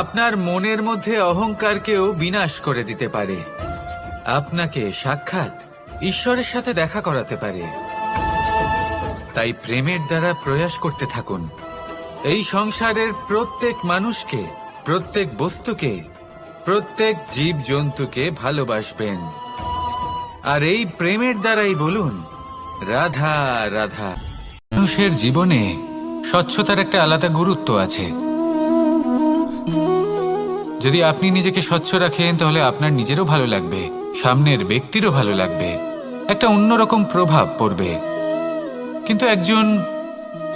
আপনার মনের মধ্যে অহংকারকেও বিনাশ করে দিতে পারে, আপনাকে সাক্ষাৎ ঈশ্বরের সাথে দেখা করাতে পারে। তাই প্রেমের দ্বারা প্রয়াস করতে থাকুন, এই সংসারের প্রত্যেক মানুষকে, প্রত্যেক বস্তুকে, প্রত্যেক জীব জন্তুকে ভালোবাসবেন। আর এই প্রেমের দ্বারাই বলুন, রাধা রাধা। মানুষের জীবনে স্বচ্ছতার একটা আলাদা গুরুত্ব আছে। যদি আপনি নিজেকে স্বচ্ছ রাখেন, তাহলে আপনার নিজেরও ভালো লাগবে, সামনের ব্যক্তিরও ভালো লাগবে, একটা অন্যরকম প্রভাব পড়বে। কিন্তু একজন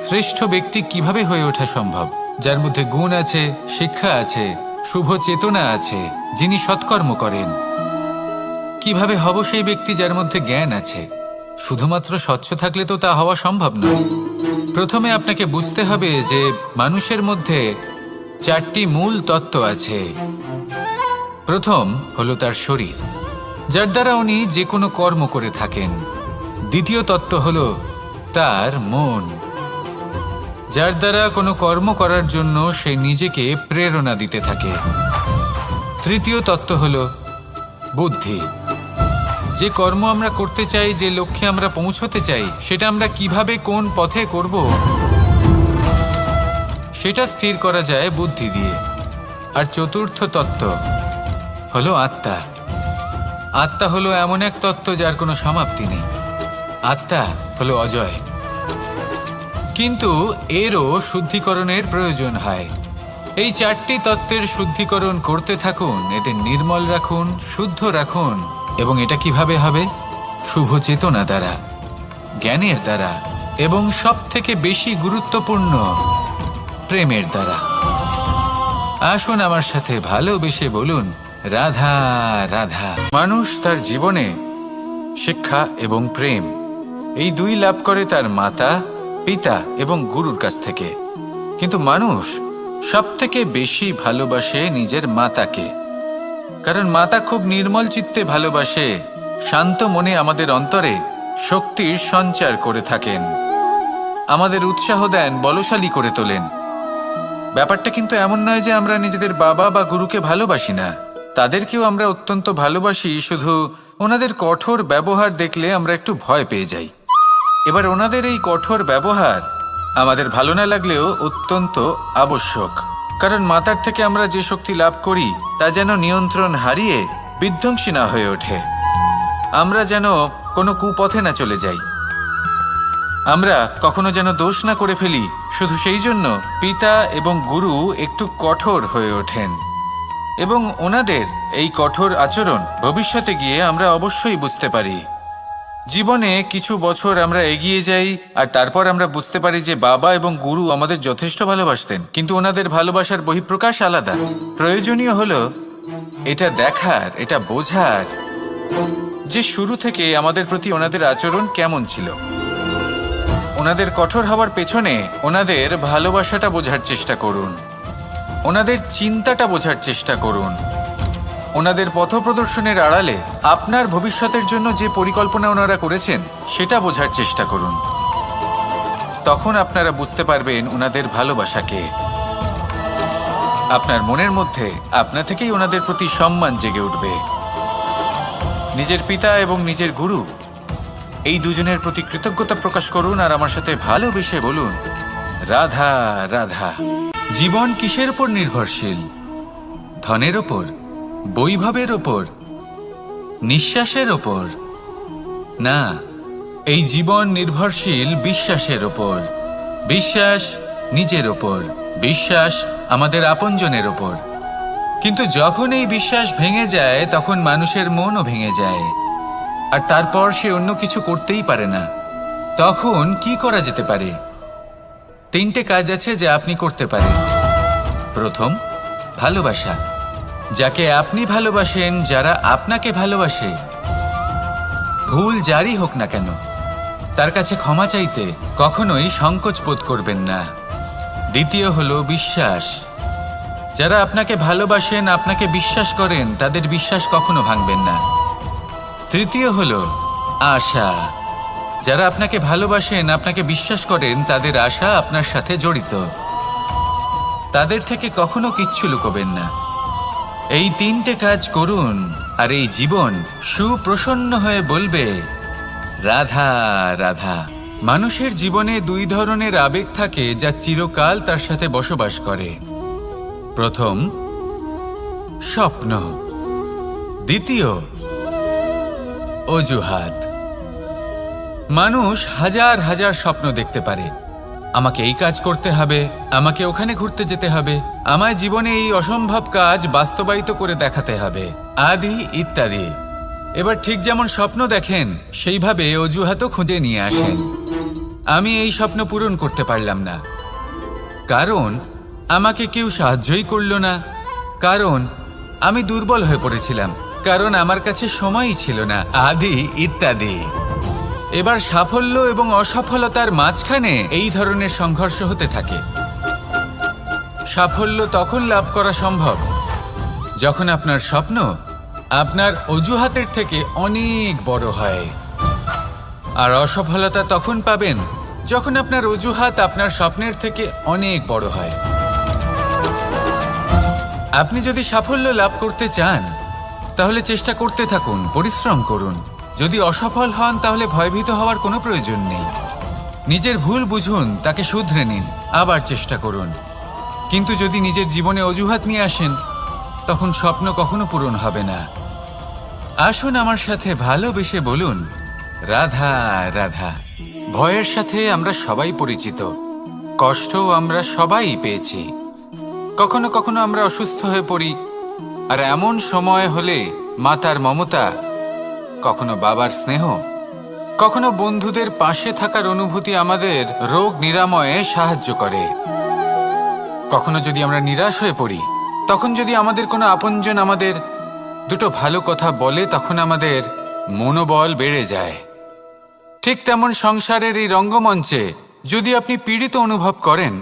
শ্রেষ্ঠ ব্যক্তি কিভাবে হয়ে ওঠা সম্ভব? যার মধ্যে গুণ আছে, শিক্ষা আছে, শুভ চেতনা আছে, যিনি সৎকর্ম করেন। কিভাবে হব সেই ব্যক্তি যার মধ্যে জ্ঞান আছে? শুধুমাত্র স্বচ্ছ থাকলে তো তা হওয়া সম্ভব নয়। প্রথমে আপনাকে বুঝতে হবে যে মানুষের মধ্যে 4টি মূল তত্ত্ব আছে। প্রথম হলো তার শরীর, যার দ্বারা উনি যে কোনো কর্ম করে থাকেন। দ্বিতীয় তত্ত্ব হলো তার মন, যার দ্বারা কোনো কর্ম করার জন্য সে নিজেকে প্রেরণা দিতে থাকে। তৃতীয় তত্ত্ব হলো বুদ্ধি, যে কর্ম আমরা করতে চাই, যে লক্ষ্যে আমরা পৌঁছতে চাই, সেটা আমরা কিভাবে কোন পথে করব সেটা স্থির করা যায় বুদ্ধি দিয়ে। আর চতুর্থ তত্ত্ব হলো আত্মা। আত্মা হলো এমন এক তত্ত্ব যার কোনো সমাপ্তি নেই। আত্মা হলো অজয়, কিন্তু এরও শুদ্ধিকরণের প্রয়োজন হয়। এই 4টি তত্ত্বের শুদ্ধিকরণ করতে থাকুন, এতে নির্মল রাখুন, শুদ্ধ রাখুন। এবং এটা কিভাবে হবে? শুভ চেতনা দ্বারা, জ্ঞানের দ্বারা, এবং সবথেকে বেশি গুরুত্বপূর্ণ প্রেমের দ্বারা। আসুন আমার সাথে ভালোবেসে বলুন, রাধা রাধা। মানুষ তার জীবনে শিক্ষা এবং প্রেম এই দুই লাভ করে তার মাতা, পিতা এবং গুরুর কাছ থেকে। কিন্তু মানুষ সবথেকে বেশি ভালোবাসে নিজের মাতাকে, কারণ মাতা খুব নির্মল চিত্তে ভালোবাসে, শান্ত মনে আমাদের অন্তরে শক্তির সঞ্চার করে থাকেন, আমাদের উৎসাহ দেন, বলশালী করে তোলেন। ব্যাপারটা কিন্তু এমন নয় যে আমরা নিজেদের বাবা বা গুরুকে ভালোবাসি না, তাদেরকেও আমরা অত্যন্ত ভালোবাসি, শুধু ওনাদের কঠোর ব্যবহার দেখলে আমরা একটু ভয় পেয়ে যাই। এবার ওনাদের এই কঠোর ব্যবহার আমাদের ভালো না লাগলেও অত্যন্ত আবশ্যক, কারণ মাতার থেকে আমরা যে শক্তি লাভ করি তা যেন নিয়ন্ত্রণ হারিয়ে বিধ্বংসী না হয়ে ওঠে, আমরা যেন কোনো কুপথে না চলে যাই, আমরা কখনো যেন দোষ না করে ফেলি। শুধু সেই জন্য পিতা এবং গুরু একটু কঠোর হয়ে ওঠেন, এবং ওনাদের এই কঠোর আচরণ ভবিষ্যতে গিয়ে আমরা অবশ্যই বুঝতে পারি। জীবনে কিছু বছর আমরা এগিয়ে যাই আর তারপর আমরা বুঝতে পারি যে বাবা এবং গুরু আমাদের যথেষ্ট ভালোবাসতেন, কিন্তু ওনাদের ভালোবাসার বহিঃপ্রকাশ আলাদা। প্রয়োজনীয় হলো এটা দেখার, এটা বোঝার যে শুরু থেকে আমাদের প্রতি ওনাদের আচরণ কেমন ছিল। ওনাদের কঠোর হওয়ার পেছনে ওনাদের ভালোবাসাটা বোঝার চেষ্টা করুন, ওনাদের চিন্তাটা বোঝার চেষ্টা করুন, ওনাদের পথপ্রদর্শনের আড়ালে আপনার ভবিষ্যতের জন্য যে পরিকল্পনা ওনারা করেছেন সেটা বোঝার চেষ্টা করুন। তখন আপনারা বুঝতে পারবেন ওনাদের ভালোবাসাকে। আপনার মনের মধ্যে আপনা থেকেই ওনাদের প্রতি সম্মান জেগে উঠবে। নিজের পিতা এবং নিজের গুরু এই দুজনের প্রতি কৃতজ্ঞতা প্রকাশ করুন আর আমার সাথে ভালোবেসে বলুন, রাধা রাধা। জীবন কিসের উপর নির্ভরশীল? ধনের ওপর, বৈভবের ওপর, নিঃশ্বাসের ওপর? না, এই জীবন নির্ভরশীল বিশ্বাসের ওপর। বিশ্বাস নিজের ওপর, বিশ্বাস আমাদের আপনজনের ওপর। কিন্তু যখন এই বিশ্বাস ভেঙে যায় তখন মানুষের মনও ভেঙে যায়, আর তারপর সে অন্য কিছু করতেই পারে না। তখন কি করা যেতে পারে? 3টে কাজ আছে যা আপনি করতে পারেন। প্রথম, ভালোবাসা। যাকে আপনি ভালোবাসেন, যারা আপনাকে ভালোবাসে, ভুল যারই হোক না কেন, তার কাছে ক্ষমা চাইতে কখনোই সংকোচ বোধ করবেন না। দ্বিতীয় হলো বিশ্বাস। যারা আপনাকে ভালোবাসেন, আপনাকে বিশ্বাস করেন, তাদের বিশ্বাস কখনো ভাঙবেন না। তৃতীয় হলো আশা। যারা আপনাকে ভালোবাসেন, আপনাকে বিশ্বাস করেন, তাদের আশা আপনার সাথে জড়িত, তাদের থেকে কখনো কিচ্ছু লুকোবেন না। এই 3টে কাজ করুন আর এই জীবন সুপ্রসন্ন হয়ে বলবে, রাধা রাধা। মানুষের জীবনে 2 ধরনের আবেগ থাকে যা চিরকাল তার সাথে বসবাস করে। প্রথম, স্বপ্ন। দ্বিতীয়, অজুহাত। মানুষ হাজার হাজার স্বপ্ন দেখতে পারে। আমাকে এই কাজ করতে হবে, আমাকে ওখানে ঘুরতে যেতে হবে, আমায় জীবনে এই অসম্ভব কাজ বাস্তবায়িত করে দেখাতে হবে, আদি ইত্যাদি। এবার ঠিক যেমন স্বপ্ন দেখেন সেইভাবে অজুহাতও খুঁজে নিয়ে আসেন। আমি এই স্বপ্ন পূরণ করতে পারলাম না, কারণ আমাকে কেউ সাহায্যই করল না, কারণ আমি দুর্বল হয়ে পড়েছিলাম, কারণ আমার কাছে সময়ই ছিল না, আদি ইত্যাদি। এবার সাফল্য এবং অসফলতার মাঝখানে এই ধরনের সংঘর্ষ হতে থাকে। সাফল্য তখন লাভ করা সম্ভব যখন আপনার স্বপ্ন আপনার অজুহাতের থেকে অনেক বড় হয়, আর অসফলতা তখন পাবেন যখন আপনার অজুহাত আপনার স্বপ্নের থেকে অনেক বড় হয়। আপনি যদি সাফল্য লাভ করতে চান তাহলে চেষ্টা করতে থাকুন, পরিশ্রম করুন। যদি অসফল হন তাহলে ভয়ভীত হওয়ার কোনো প্রয়োজন নেই। নিজের ভুল বুঝুন, তাকে শুধরে নিন, আবার চেষ্টা করুন। কিন্তু যদি নিজের জীবনে অজুহাত নিয়ে আসেন তখন স্বপ্ন কখনো পূরণ হবে না। আসুন আমার সাথে ভালোবেসে বলুন, রাধা রাধা। ভয়ের সাথে আমরা সবাই পরিচিত, কষ্টও আমরা সবাই পেয়েছি। কখনো কখনো আমরা অসুস্থ হয়ে পড়ি, আর এমন সময় হলে মাতার মমতা, কখনো বাবার স্নেহ, কখনো বন্ধুদের পাশে থাকার অনুভূতি আমাদের রোগ নিরাময়ে সাহায্য করে। কখনো যদি আমরা নিরাশ হয়ে পড়ি, তখন যদি আমাদের কোনো আপনজন আমাদের দুটো ভালো কথা বলে, তখন আমাদের মনোবল বেড়ে যায়। ঠিক তেমন সংসারের এই রঙ্গমঞ্চে যদি আপনি পীড়িত অনুভব করেন,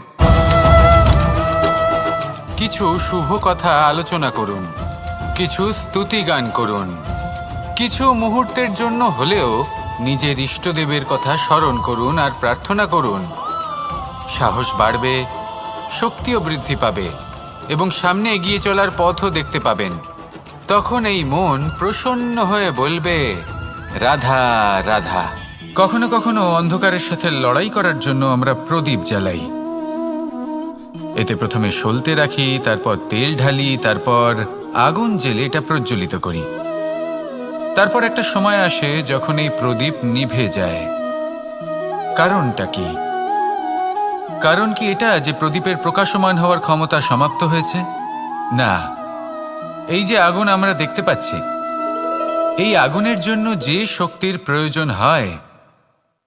কিছু শুভ কথা আলোচনা করুন, কিছু স্তুতি গান করুন, কিছু মুহূর্তের জন্য হলেও নিজের ইষ্টদেবের কথা স্মরণ করুন আর প্রার্থনা করুন। সাহস বাড়বে, শক্তিও বৃদ্ধি পাবে এবং সামনে এগিয়ে চলার পথও দেখতে পাবেন। তখন এই মন প্রসন্ন হয়ে বলবে, রাধা রাধা। কখনো কখনো অন্ধকারের সাথে লড়াই করার জন্য আমরা প্রদীপ জ্বালাই। এতে প্রথমে সলতে রাখি, তারপর তেল ঢালি, তারপর আগুন জেলে এটা প্রজ্বলিত করি। তারপর একটা সময় আসে যখন এই প্রদীপ নিভে যায়। কারণটা কি? কারণ কি এটা যে প্রদীপের প্রকাশমান হওয়ার ক্ষমতা সমাপ্ত হয়েছে? না, এই যে আগুন আমরা দেখতে পাচ্ছি, এই আগুনের জন্য যে শক্তির প্রয়োজন হয়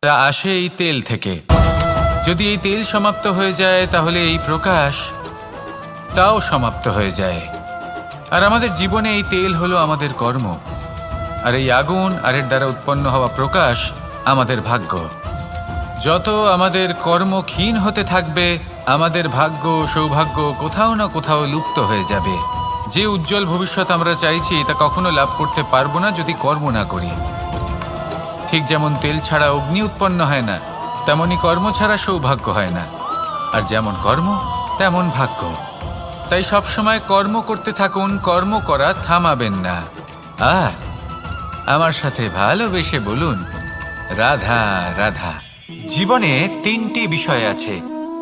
তা আসে এই তেল থেকে। যদি এই তেল সমাপ্ত হয়ে যায় তাহলে এই প্রকাশ তাও সমাপ্ত হয়ে যায়। আর আমাদের জীবনে এই তেল হলো আমাদের কর্ম, আর এই আগুন আর এর দ্বারা উৎপন্ন হওয়া প্রকাশ আমাদের ভাগ্য। যত আমাদের কর্ম ক্ষীণ হতে থাকবে, আমাদের ভাগ্য সৌভাগ্য কোথাও না কোথাও লুপ্ত হয়ে যাবে। যে উজ্জ্বল ভবিষ্যৎ আমরা চাইছি তা কখনো লাভ করতে পারবো না যদি কর্ম না করি। ঠিক যেমন তেল ছাড়া অগ্নি উৎপন্ন হয় না, তেমনি কর্ম ছাড়া সৌভাগ্য হয় না। আর যেমন কর্ম তেমন ভাগ্য। তাই সবসময় কর্ম করতে থাকুন, কর্ম করা থামাবেন না। আর আমার সাথে ভালোবেসে বলুন, রাধা রাধা। জীবনে তিনটি বিষয় আছে,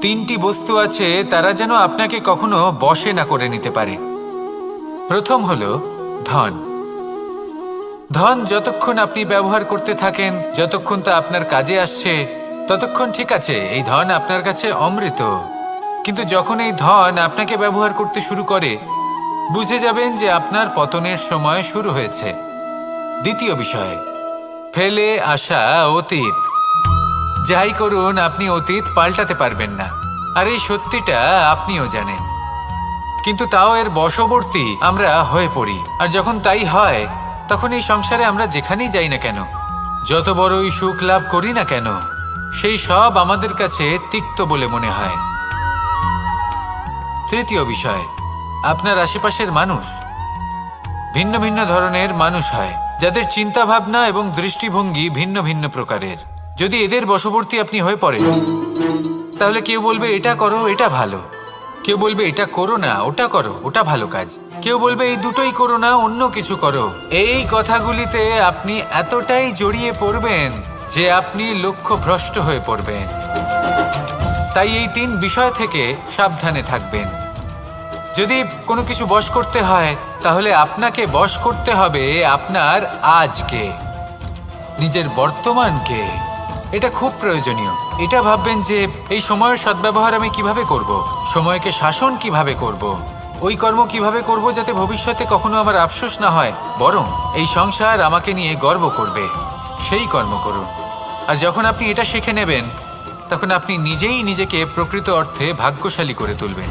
তিনটি বস্তু আছে, তারা যেন আপনাকে কখনো বশে না করে নিতে পারে। প্রথম হলো ধন। ধন যতক্ষণ আপনি ব্যবহার করতে থাকেন, যতক্ষণ তা আপনার কাজে আসছে, ততক্ষণ ঠিক আছে, এই ধন আপনার কাছে অমৃত। কিন্তু যখন এই ধন আপনাকে ব্যবহার করতে শুরু করে, বুঝে যাবেন যে আপনার পতনের সময় শুরু হয়েছে। দ্বিতীয় বিষয়, ফেলে আসা অতীত। যাই করুন, আপনি অতীত পাল্টাতে পারবেন না, আর এই সত্যিটা আপনিও জানেন। কিন্তু তাও এর বশবর্তী আমরা হয়ে পড়ি। আর যখন তাই হয়, তখন এই সংসারে আমরা যেখানেই যাই না কেন, যত বড়ই সুখ লাভ করি না কেন, সেই সব আমাদের কাছে তিক্ত বলে মনে হয়। তৃতীয় বিষয়, আপনার আশেপাশের মানুষ ভিন্ন ভিন্ন ধরনের মানুষ হয়, যাদের চিন্তা ভাবনা এবং দৃষ্টিভঙ্গি ভিন্ন ভিন্ন প্রকারের। যদি এদের বশবর্তী আপনি হয়ে পড়েন, তাহলে কেউ বলবে এটা করো, এটা ভালো। কেউ বলবে এটা করো না, ওটা করো, ওটা ভালো কাজ। কেউ বলবে এই দুটোই করো না, অন্য কিছু করো। এই কথাগুলিতে আপনি এতটাই জড়িয়ে পড়বেন যে আপনি লক্ষ্যভ্রষ্ট হয়ে পড়বেন। তাই এই তিন বিষয় থেকে সাবধানে থাকবেন। যদি কোনো কিছু বশ করতে হয়, তাহলে আপনাকে বশ করতে হবে আপনার আজকে, নিজের বর্তমানকে। এটা খুব প্রয়োজনীয়। এটা ভাববেন যে এই সময়ের সদ্ব্যবহার আমি কিভাবে করব, সময়কে শাসন কিভাবে করব, ওই কর্ম কিভাবে করব যাতে ভবিষ্যতে কখনো আমার আফসোস না হয়, বরং এই সংসার আমাকে নিয়ে গর্ব করবে, সেই কর্ম করুন। আর যখন আপনি এটা শিখে নেবেন, তখন আপনি নিজেই নিজেকে প্রকৃত অর্থে ভাগ্যশালী করে তুলবেন।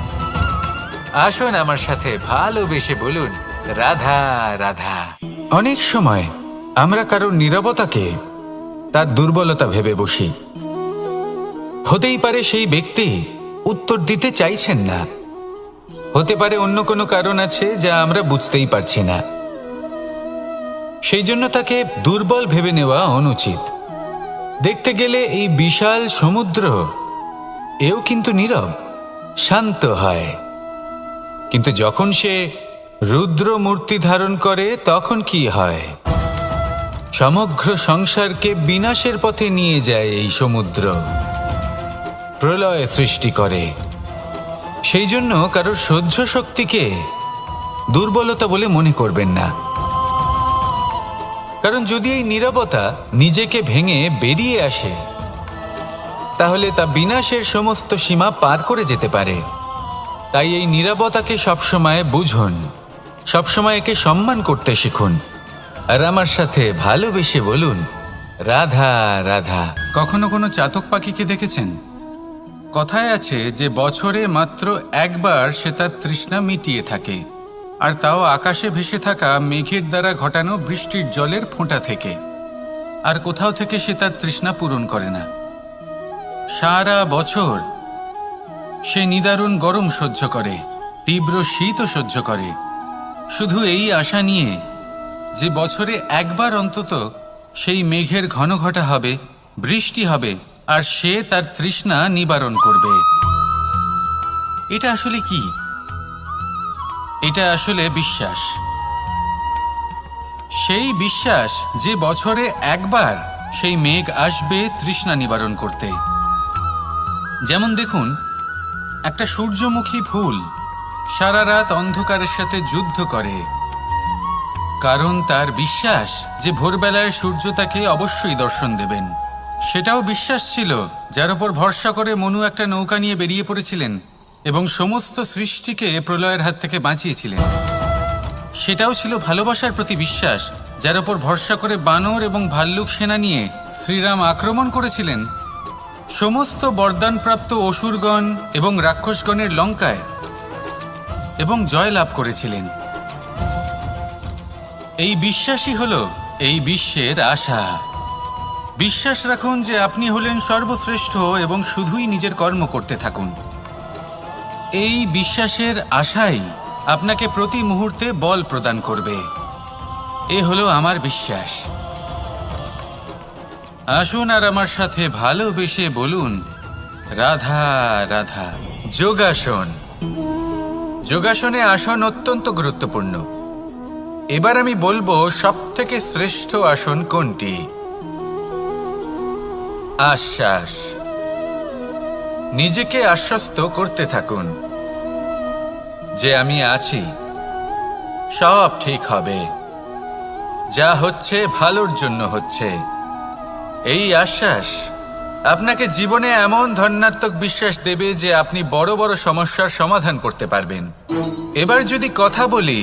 আসুন আমার সাথে ভালোবেসে বলুন, রাধা রাধা। অনেক সময় আমরা কারোর নীরবতাকে তার দুর্বলতা ভেবে বসি। হতেই পারে সেই ব্যক্তি উত্তর দিতে চাইছেন না, হতে পারে অন্য কোনো কারণ আছে যা আমরা বুঝতেই পারছি না। সেই জন্য তাকে দুর্বল ভেবে নেওয়া অনুচিত। দেখতে গেলে এই বিশাল সমুদ্র এও কিন্তু নীরব, শান্ত হয়। কিন্তু যখন সে রুদ্র মূর্তি ধারণ করে তখন কি হয়? সমগ্র সংসারকে বিনাশের পথে নিয়ে যায় এই সমুদ্র, প্রলয় সৃষ্টি করে। সেই জন্য কারোর সহ্য শক্তিকে দুর্বলতা বলে মনে করবেন না। কারণ যদি এই নীরবতা নিজেকে ভেঙে বেরিয়ে আসে, তাহলে তা বিনাশের সমস্ত সীমা পার করে যেতে পারে। তাই এই নীরবতাকে সবসময় বুঝুন, সবসময় একে সম্মান করতে শিখুন, আর আমার সাথে ভালোবেসে বলুন, রাধা রাধা। কখনো কোনো চাতক পাখিকে দেখেছেন? কথায় আছে যে বছরে মাত্র একবার সে তার তৃষ্ণা মিটিয়ে থাকে, আর তাও আকাশে ভেসে থাকা মেঘের দ্বারা ঘটানো বৃষ্টির জলের ফোঁটা থেকে। আর কোথাও থেকে সে তার তৃষ্ণা পূরণ করে না। সারা বছর সে নিদারুণ গরম সহ্য করে, তীব্র শীতও সহ্য করে, শুধু এই আশা নিয়ে যে বছরে একবার অন্তত সেই মেঘের ঘনঘটা হবে, বৃষ্টি হবে, আর সে তার তৃষ্ণা নিবারণ করবে। এটা আসলে কি? এটা আসলে বিশ্বাস। সেই বিশ্বাস যে বছরে একবার সেই মেঘ আসবে তৃষ্ণা নিবারণ করতে। যেমন দেখুন, একটা সূর্যমুখী ফুল সারা রাত অন্ধকারের সাথে যুদ্ধ করে, কারণ তার বিশ্বাস যে ভোরবেলায় সূর্য তাকে অবশ্যই দর্শন দেবেন। সেটাও বিশ্বাস ছিল যার উপর ভরসা করে মনু একটা নৌকা নিয়ে বেরিয়ে পড়েছিলেন এবং সমস্ত সৃষ্টিকে প্রলয়ের হাত থেকে বাঁচিয়েছিলেন। সেটাও ছিল ভালোবাসার প্রতি বিশ্বাস, যার উপর ভরসা করে বানর এবং ভাল্লুক সেনা নিয়ে শ্রীরাম আক্রমণ করেছিলেন সমস্ত বরদানপ্রাপ্ত অসুরগণ এবং রাক্ষসগণের লঙ্কায় এবং জয় লাভ করেছিলেন। এই বিশ্বাসই হলো এই বিশ্বের আশা। বিশ্বাস রাখুন যে আপনি হলেন সর্বশ্রেষ্ঠ এবং শুধুই নিজের কর্ম করতে থাকুন। এই বিশ্বাসের আশাই আপনাকে প্রতি মুহূর্তে বল প্রদান করবে। এ হলো আমার বিশ্বাস। আসুন আর আমার সাথে ভালোবেসে বলুন, রাধা রাধা। যোগাসন। যোগাসনে আসন অত্যন্ত গুরুত্বপূর্ণ। এবার আমি বলবো সবথেকে শ্রেষ্ঠ আসন কোনটি। আশ্বাস। নিজেকে আশ্বস্ত করতে থাকুন যে আমি আছি, সব ঠিক হবে, যা হচ্ছে ভালোর জন্য হচ্ছে। এই আশ্বাস আপনাকে জীবনে এমন ধন্যাত্মক বিশ্বাস দেবে যে আপনি বড় বড় সমস্যার সমাধান করতে পারবেন। এবার যদি কথা বলি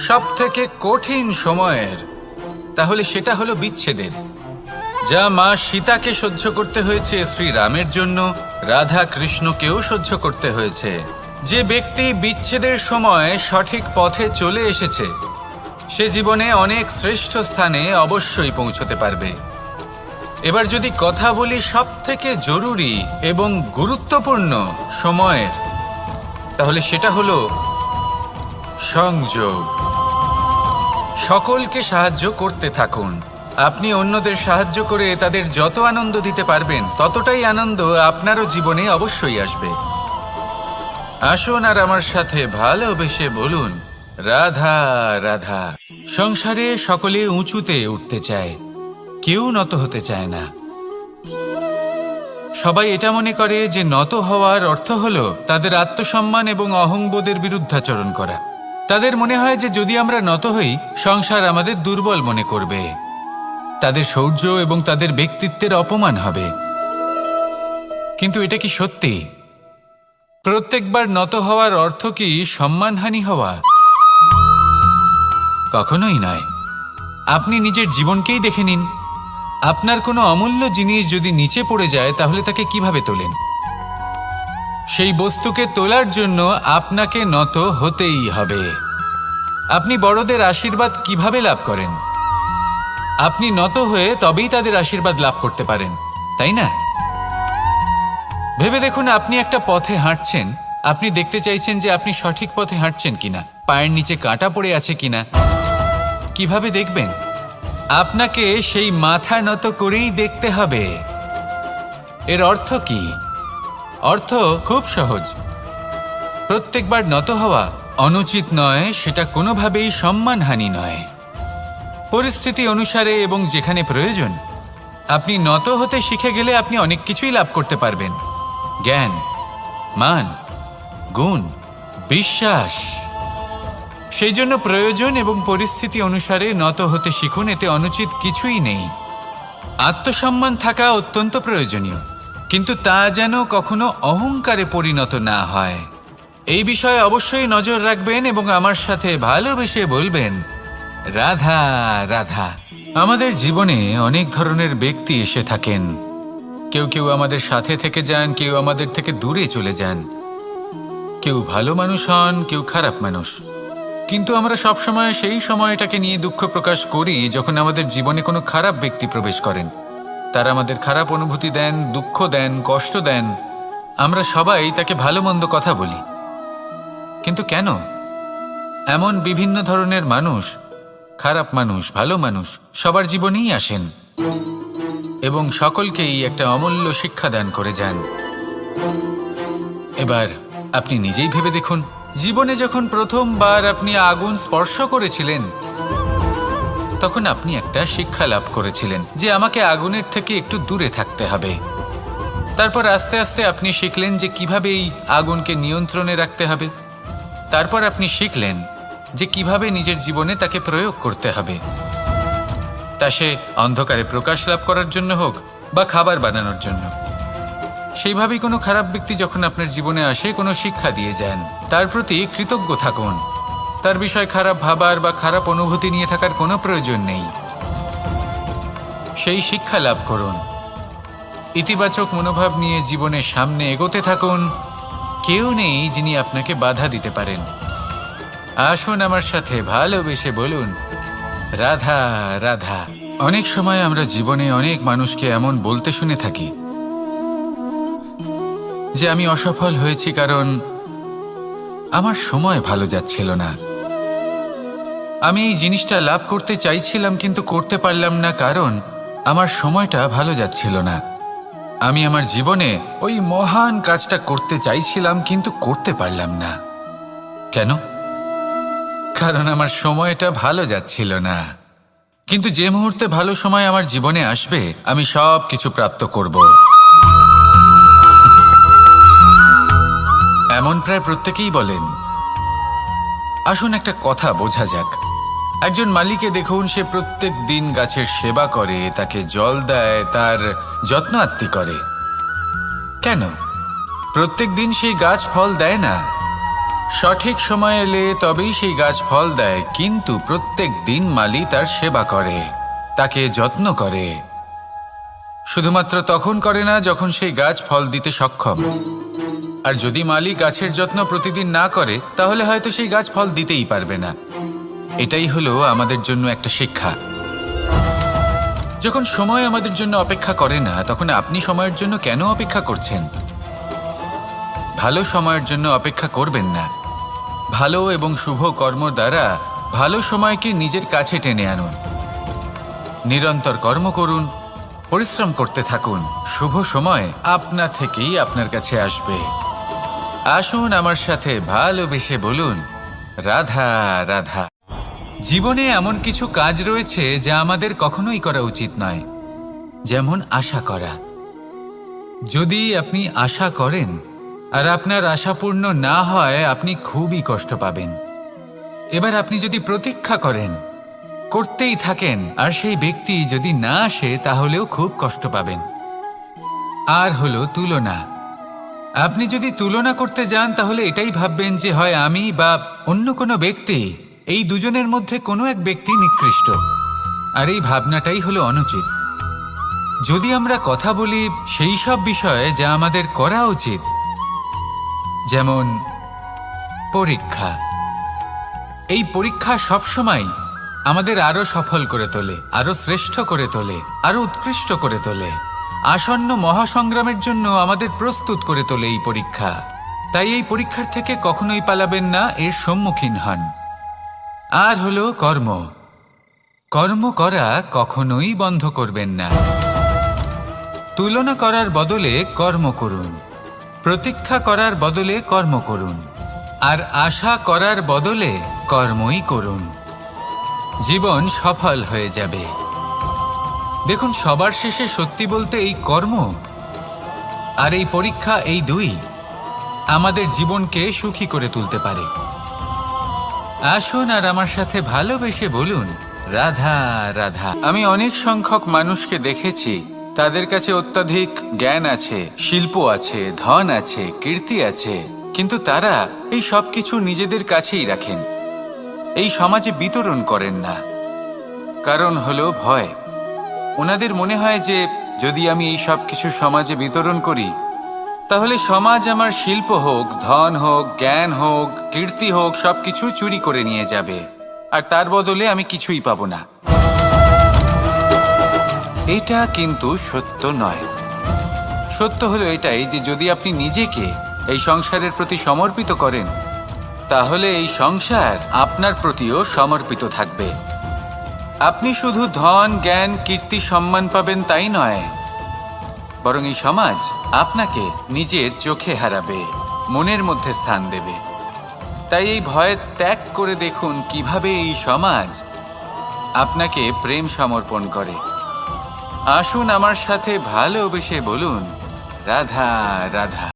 সবথেকে কঠিন সময়ের, তাহলে সেটা হলো বিচ্ছেদের। যা মা সীতাকে সহ্য করতে হয়েছে শ্রীরামের জন্য, রাধা কৃষ্ণকেও সহ্য করতে হয়েছে। যে ব্যক্তি বিচ্ছেদের সময় সঠিক পথে চলে এসেছে সে জীবনে অনেক শ্রেষ্ঠ স্থানে অবশ্যই পৌঁছতে পারবে। এবার যদি কথা বলি সবথেকে জরুরি এবং গুরুত্বপূর্ণ সময়ের, তাহলে সেটা হলো সংযোগ। সকলকে সাহায্য করতে থাকুন। আপনি অন্যদের সাহায্য করে তাদের যত আনন্দ দিতে পারবেন ততটাই আনন্দ আপনারও জীবনে অবশ্যই আসবে। আসুন আর আমার সাথে ভালোবেসে বলুন, রাধা রাধা। সংসারে সকলে উঁচুতে উঠতে চায়, কেউ নত হতে চায় না। সবাই এটা মনে করে যে নত হওয়ার অর্থ হলো তাদের আত্মসম্মান এবং অহংবোধের বিরুদ্ধাচরণ করা। তাদের মনে হয় যে যদি আমরা নত হই সংসার আমাদের দুর্বল মনে করবে, তাদের শৌর্য এবং তাদের ব্যক্তিত্বের অপমান হবে। কিন্তু এটা কি সত্যি? প্রত্যেকবার নত হওয়ার অর্থ কি সম্মানহানি হওয়া? কখনোই নয়। আপনি নিজের জীবনকেই দেখে নিন। আপনার কোনো অমূল্য জিনিস যদি নিচে পড়ে যায় তাহলে তাকে কিভাবে তোলেন? সেই বস্তুকে তোলার জন্য আপনাকে নত হতেই হবে। আপনি বড়দের আশীর্বাদ কিভাবে লাভ করেন? আপনি নত হয়ে তবেই তাদের আশীর্বাদ লাভ করতে পারেন, তাই না? ভেবে দেখুন, আপনি একটা পথে হাঁটছেন, আপনি দেখতে চাইছেন যে আপনি সঠিক পথে হাঁটছেন কিনা, পায়ের নিচে কাঁটা পড়ে আছে কিনা। কিভাবে দেখবেন? আপনাকে সেই মাথা নত করেই দেখতে হবে। এর অর্থ কি? অর্থ খুব সহজ। প্রত্যেকবার নত হওয়া অনুচিত নয়, সেটা কোনোভাবেই সম্মানহানি নয়। পরিস্থিতি অনুসারে এবং যেখানে প্রয়োজন আপনি নত হতে শিখে গেলে আপনি অনেক কিছুই লাভ করতে পারবেন। জ্ঞান, মান, গুণ, বিশ্বাস। সেই জন্য প্রয়োজন এবং পরিস্থিতি অনুসারে নত হতে শিখুন, এতে অনুচিত কিছুই নেই। আত্মসম্মান থাকা অত্যন্ত প্রয়োজনীয়, কিন্তু তা যেন কখনো অহংকারে পরিণত না হয়। এই বিষয়ে অবশ্যই নজর রাখবেন এবং আমার সাথে ভালোবেসে বলবেন, রাধা রাধা। আমাদের জীবনে অনেক ধরনের ব্যক্তি এসে থাকেন। কেউ কেউ আমাদের সাথে থেকে যান, কেউ আমাদের থেকে দূরে চলে যান। কেউ ভালো মানুষ হন, কেউ খারাপ মানুষ। কিন্তু আমরা সবসময় সেই সময়টাকে নিয়ে দুঃখ প্রকাশ করি যখন আমাদের জীবনে কোনো খারাপ ব্যক্তি প্রবেশ করেন। তারা আমাদের খারাপ অনুভূতি দেন, দুঃখ দেন, কষ্ট দেন। আমরা সবাই তাকে ভালো মন্দ কথা বলি। কিন্তু কেন? এমন বিভিন্ন ধরনের মানুষ, খারাপ মানুষ, ভালো মানুষ সবার জীবনেই আসেন এবং সকলকেই একটা অমূল্য শিক্ষা দান করে যান। এবার আপনি নিজেই ভেবে দেখুন, জীবনে যখন প্রথমবার আপনি আগুন স্পর্শ করেছিলেন তখন আপনি একটা শিক্ষা লাভ করেছিলেন যে আমাকে আগুনের থেকে একটু দূরে থাকতে হবে। তারপর আস্তে আস্তে আপনি শিখলেন যে কিভাবে এই আগুনকে নিয়ন্ত্রণে রাখতে হবে। তারপর আপনি শিখলেন যে কিভাবে নিজের জীবনে তাকে প্রয়োগ করতে হবে, তা সে অন্ধকারে প্রকাশ লাভ করার জন্য হোক বা খাবার বানানোর জন্য। সেইভাবেই কোনো খারাপ ব্যক্তি যখন আপনার জীবনে আসে কোনো শিক্ষা দিয়ে যান, তার প্রতি কৃতজ্ঞ থাকুন। তার বিষয় খারাপ ভাবার বা খারাপ অনুভূতি নিয়ে থাকার কোনো প্রয়োজন নেই। সেই শিক্ষা লাভ করুন, ইতিবাচক মনোভাব নিয়ে জীবনের সামনে এগোতে থাকুন। কেউ নেই যিনি আপনাকে বাধা দিতে পারেন। আসুন আমার সাথে ভালোবেসে বলুন, রাধা রাধা। অনেক সময় আমরা জীবনে অনেক মানুষকে এমন বলতে শুনে থাকি যে আমি অসফল হয়েছি কারণ আমার সময় ভালো যাচ্ছিল না। আমি এই জিনিসটা লাভ করতে চাইছিলাম কিন্তু করতে পারলাম না কারণ আমার সময়টা ভালো যাচ্ছিল না। আমি আমার জীবনে ওই মহান কাজটা করতে চাইছিলাম কিন্তু করতে পারলাম না। কেন? কারণ আমার সময়টা ভালো যাচ্ছিল না। কিন্তু যে মুহূর্তে ভালো সময় আমার জীবনে আসবে আমি সব কিছু প্রাপ্ত করব। এমন প্রায় প্রত্যেকেই বলেন। আসুন একটা কথা বোঝা যাক। একজন মালিকে দেখুন, সে প্রত্যেক দিন গাছের সেবা করে, তাকে জল দেয়, তার যত্ন আত্তি করে। কেন? প্রত্যেক দিন সেই গাছ ফল দেয় না। সঠিক সময় এলে তবেই সেই গাছ ফল দেয়, কিন্তু প্রত্যেক দিন মালি তার সেবা করে, তাকে যত্ন করে। শুধুমাত্র তখন করে না যখন সেই গাছ ফল দিতে সক্ষম। আর যদি মালি গাছের যত্ন প্রতিদিন না করে তাহলে হয়তো সেই গাছ ফল দিতেই পারবে না। এটাই হলো আমাদের জন্য একটা শিক্ষা। যখন সময় আমাদের জন্য অপেক্ষা করে না তখন আপনি সময়ের জন্য কেন অপেক্ষা করছেন? ভালো সময়ের জন্য অপেক্ষা করবেন না। ভালো এবং শুভ কর্ম দ্বারা ভালো সময়কে নিজের কাছে টেনে আনুন। নিরন্তর কর্ম করুন, পরিশ্রম করতে থাকুন। শুভ সময় আপনা থেকেই আপনার কাছে আসবে। আসুন আমার সাথে ভালোবেসে বলুন, রাধা রাধা। জীবনে এমন কিছু কাজ রয়েছে যা আমাদের কখনোই করা উচিত নয়, যেমন আশা করা। যদি আপনি আশা করেন আর আপনার আশা পূর্ণ না হয় আপনি খুবই কষ্ট পাবেন। এবার আপনি যদি প্রতীক্ষা করেন, করতেই থাকেন, আর সেই ব্যক্তি যদি না আসে তাহলেও খুব কষ্ট পাবেন। আর হলো তুলনা। আপনি যদি তুলনা করতে যান তাহলে এটাই ভাববেন যে হয় আমি বা অন্য কোনো ব্যক্তি, এই দুজনের মধ্যে কোনো এক ব্যক্তি নিকৃষ্ট। আর এই ভাবনাটাই হলো অনুচিত। যদি আমরা কথা বলি সেই সব বিষয়ে যা আমাদের করা উচিত, যেমন পরীক্ষা। এই পরীক্ষা সবসময় আমাদের আরো সফল করে তোলে, আরো শ্রেষ্ঠ করে তোলে, আরো উৎকৃষ্ট করে তোলে। আসন্ন মহাসংগ্রামের জন্য আমাদের প্রস্তুত করে তোলে এই পরীক্ষা। তাই এই পরীক্ষার থেকে কখনোই পালাবেন না, এর সম্মুখীন হন। আর হলো কর্ম। কর্ম করা কখনোই বন্ধ করবেন না। তুলনা করার বদলে কর্ম করুন, প্রতীক্ষা করার বদলে কর্ম করুন, আর আশা করার বদলে কর্মই করুন। জীবন সফল হয়ে যাবে। দেখুন, সবার শেষে সত্যি বলতে এই কর্ম আর এই পরীক্ষা, এই দুই আমাদের জীবনকে সুখী করে তুলতে পারে। আসুন আর আমার সাথে ভালোবেসে বলুন, রাধা রাধা। আমি অনেক সংখ্যক মানুষকে দেখেছি, তাদের কাছে অত্যাধিক জ্ঞান আছে, শিল্প আছে, ধন আছে, কীর্তি আছে, কিন্তু তারা এই সব কিছু নিজেদের কাছেই রাখেন, এই সমাজে বিতরণ করেন না। কারণ হলো ভয়। ওনাদের মনে হয় যে যদি আমি এই সব কিছু সমাজে বিতরণ করি, তাহলে সমাজ আমার শিল্প হোক, ধন হোক, জ্ঞান হোক, কীর্তি হোক, সবকিছু চুরি করে নিয়ে যাবে, আর তার বদলে আমি কিছুই পাবো না। এটা কিন্তু সত্য নয়। সত্য হলো এটাই যে যদি আপনি নিজেকে এই সংসারের প্রতি সমর্পিত করেন, তাহলে এই সংসার আপনার প্রতিও সমর্পিত থাকবে। আপনি শুধু ধন, জ্ঞান, কীর্তি, সম্মান পাবেন তাই নয়, বরং এই সমাজ আপনাকে নিজের চোখে হারাবে, মনের মধ্যে স্থান দেবে। তাই এই ভয় ত্যাগ করে দেখুন কিভাবে এই সমাজ আপনাকে প্রেম সমর্পণ করে। আসুন আমার সাথে ভালোবেসে বলুন, রাধা রাধা।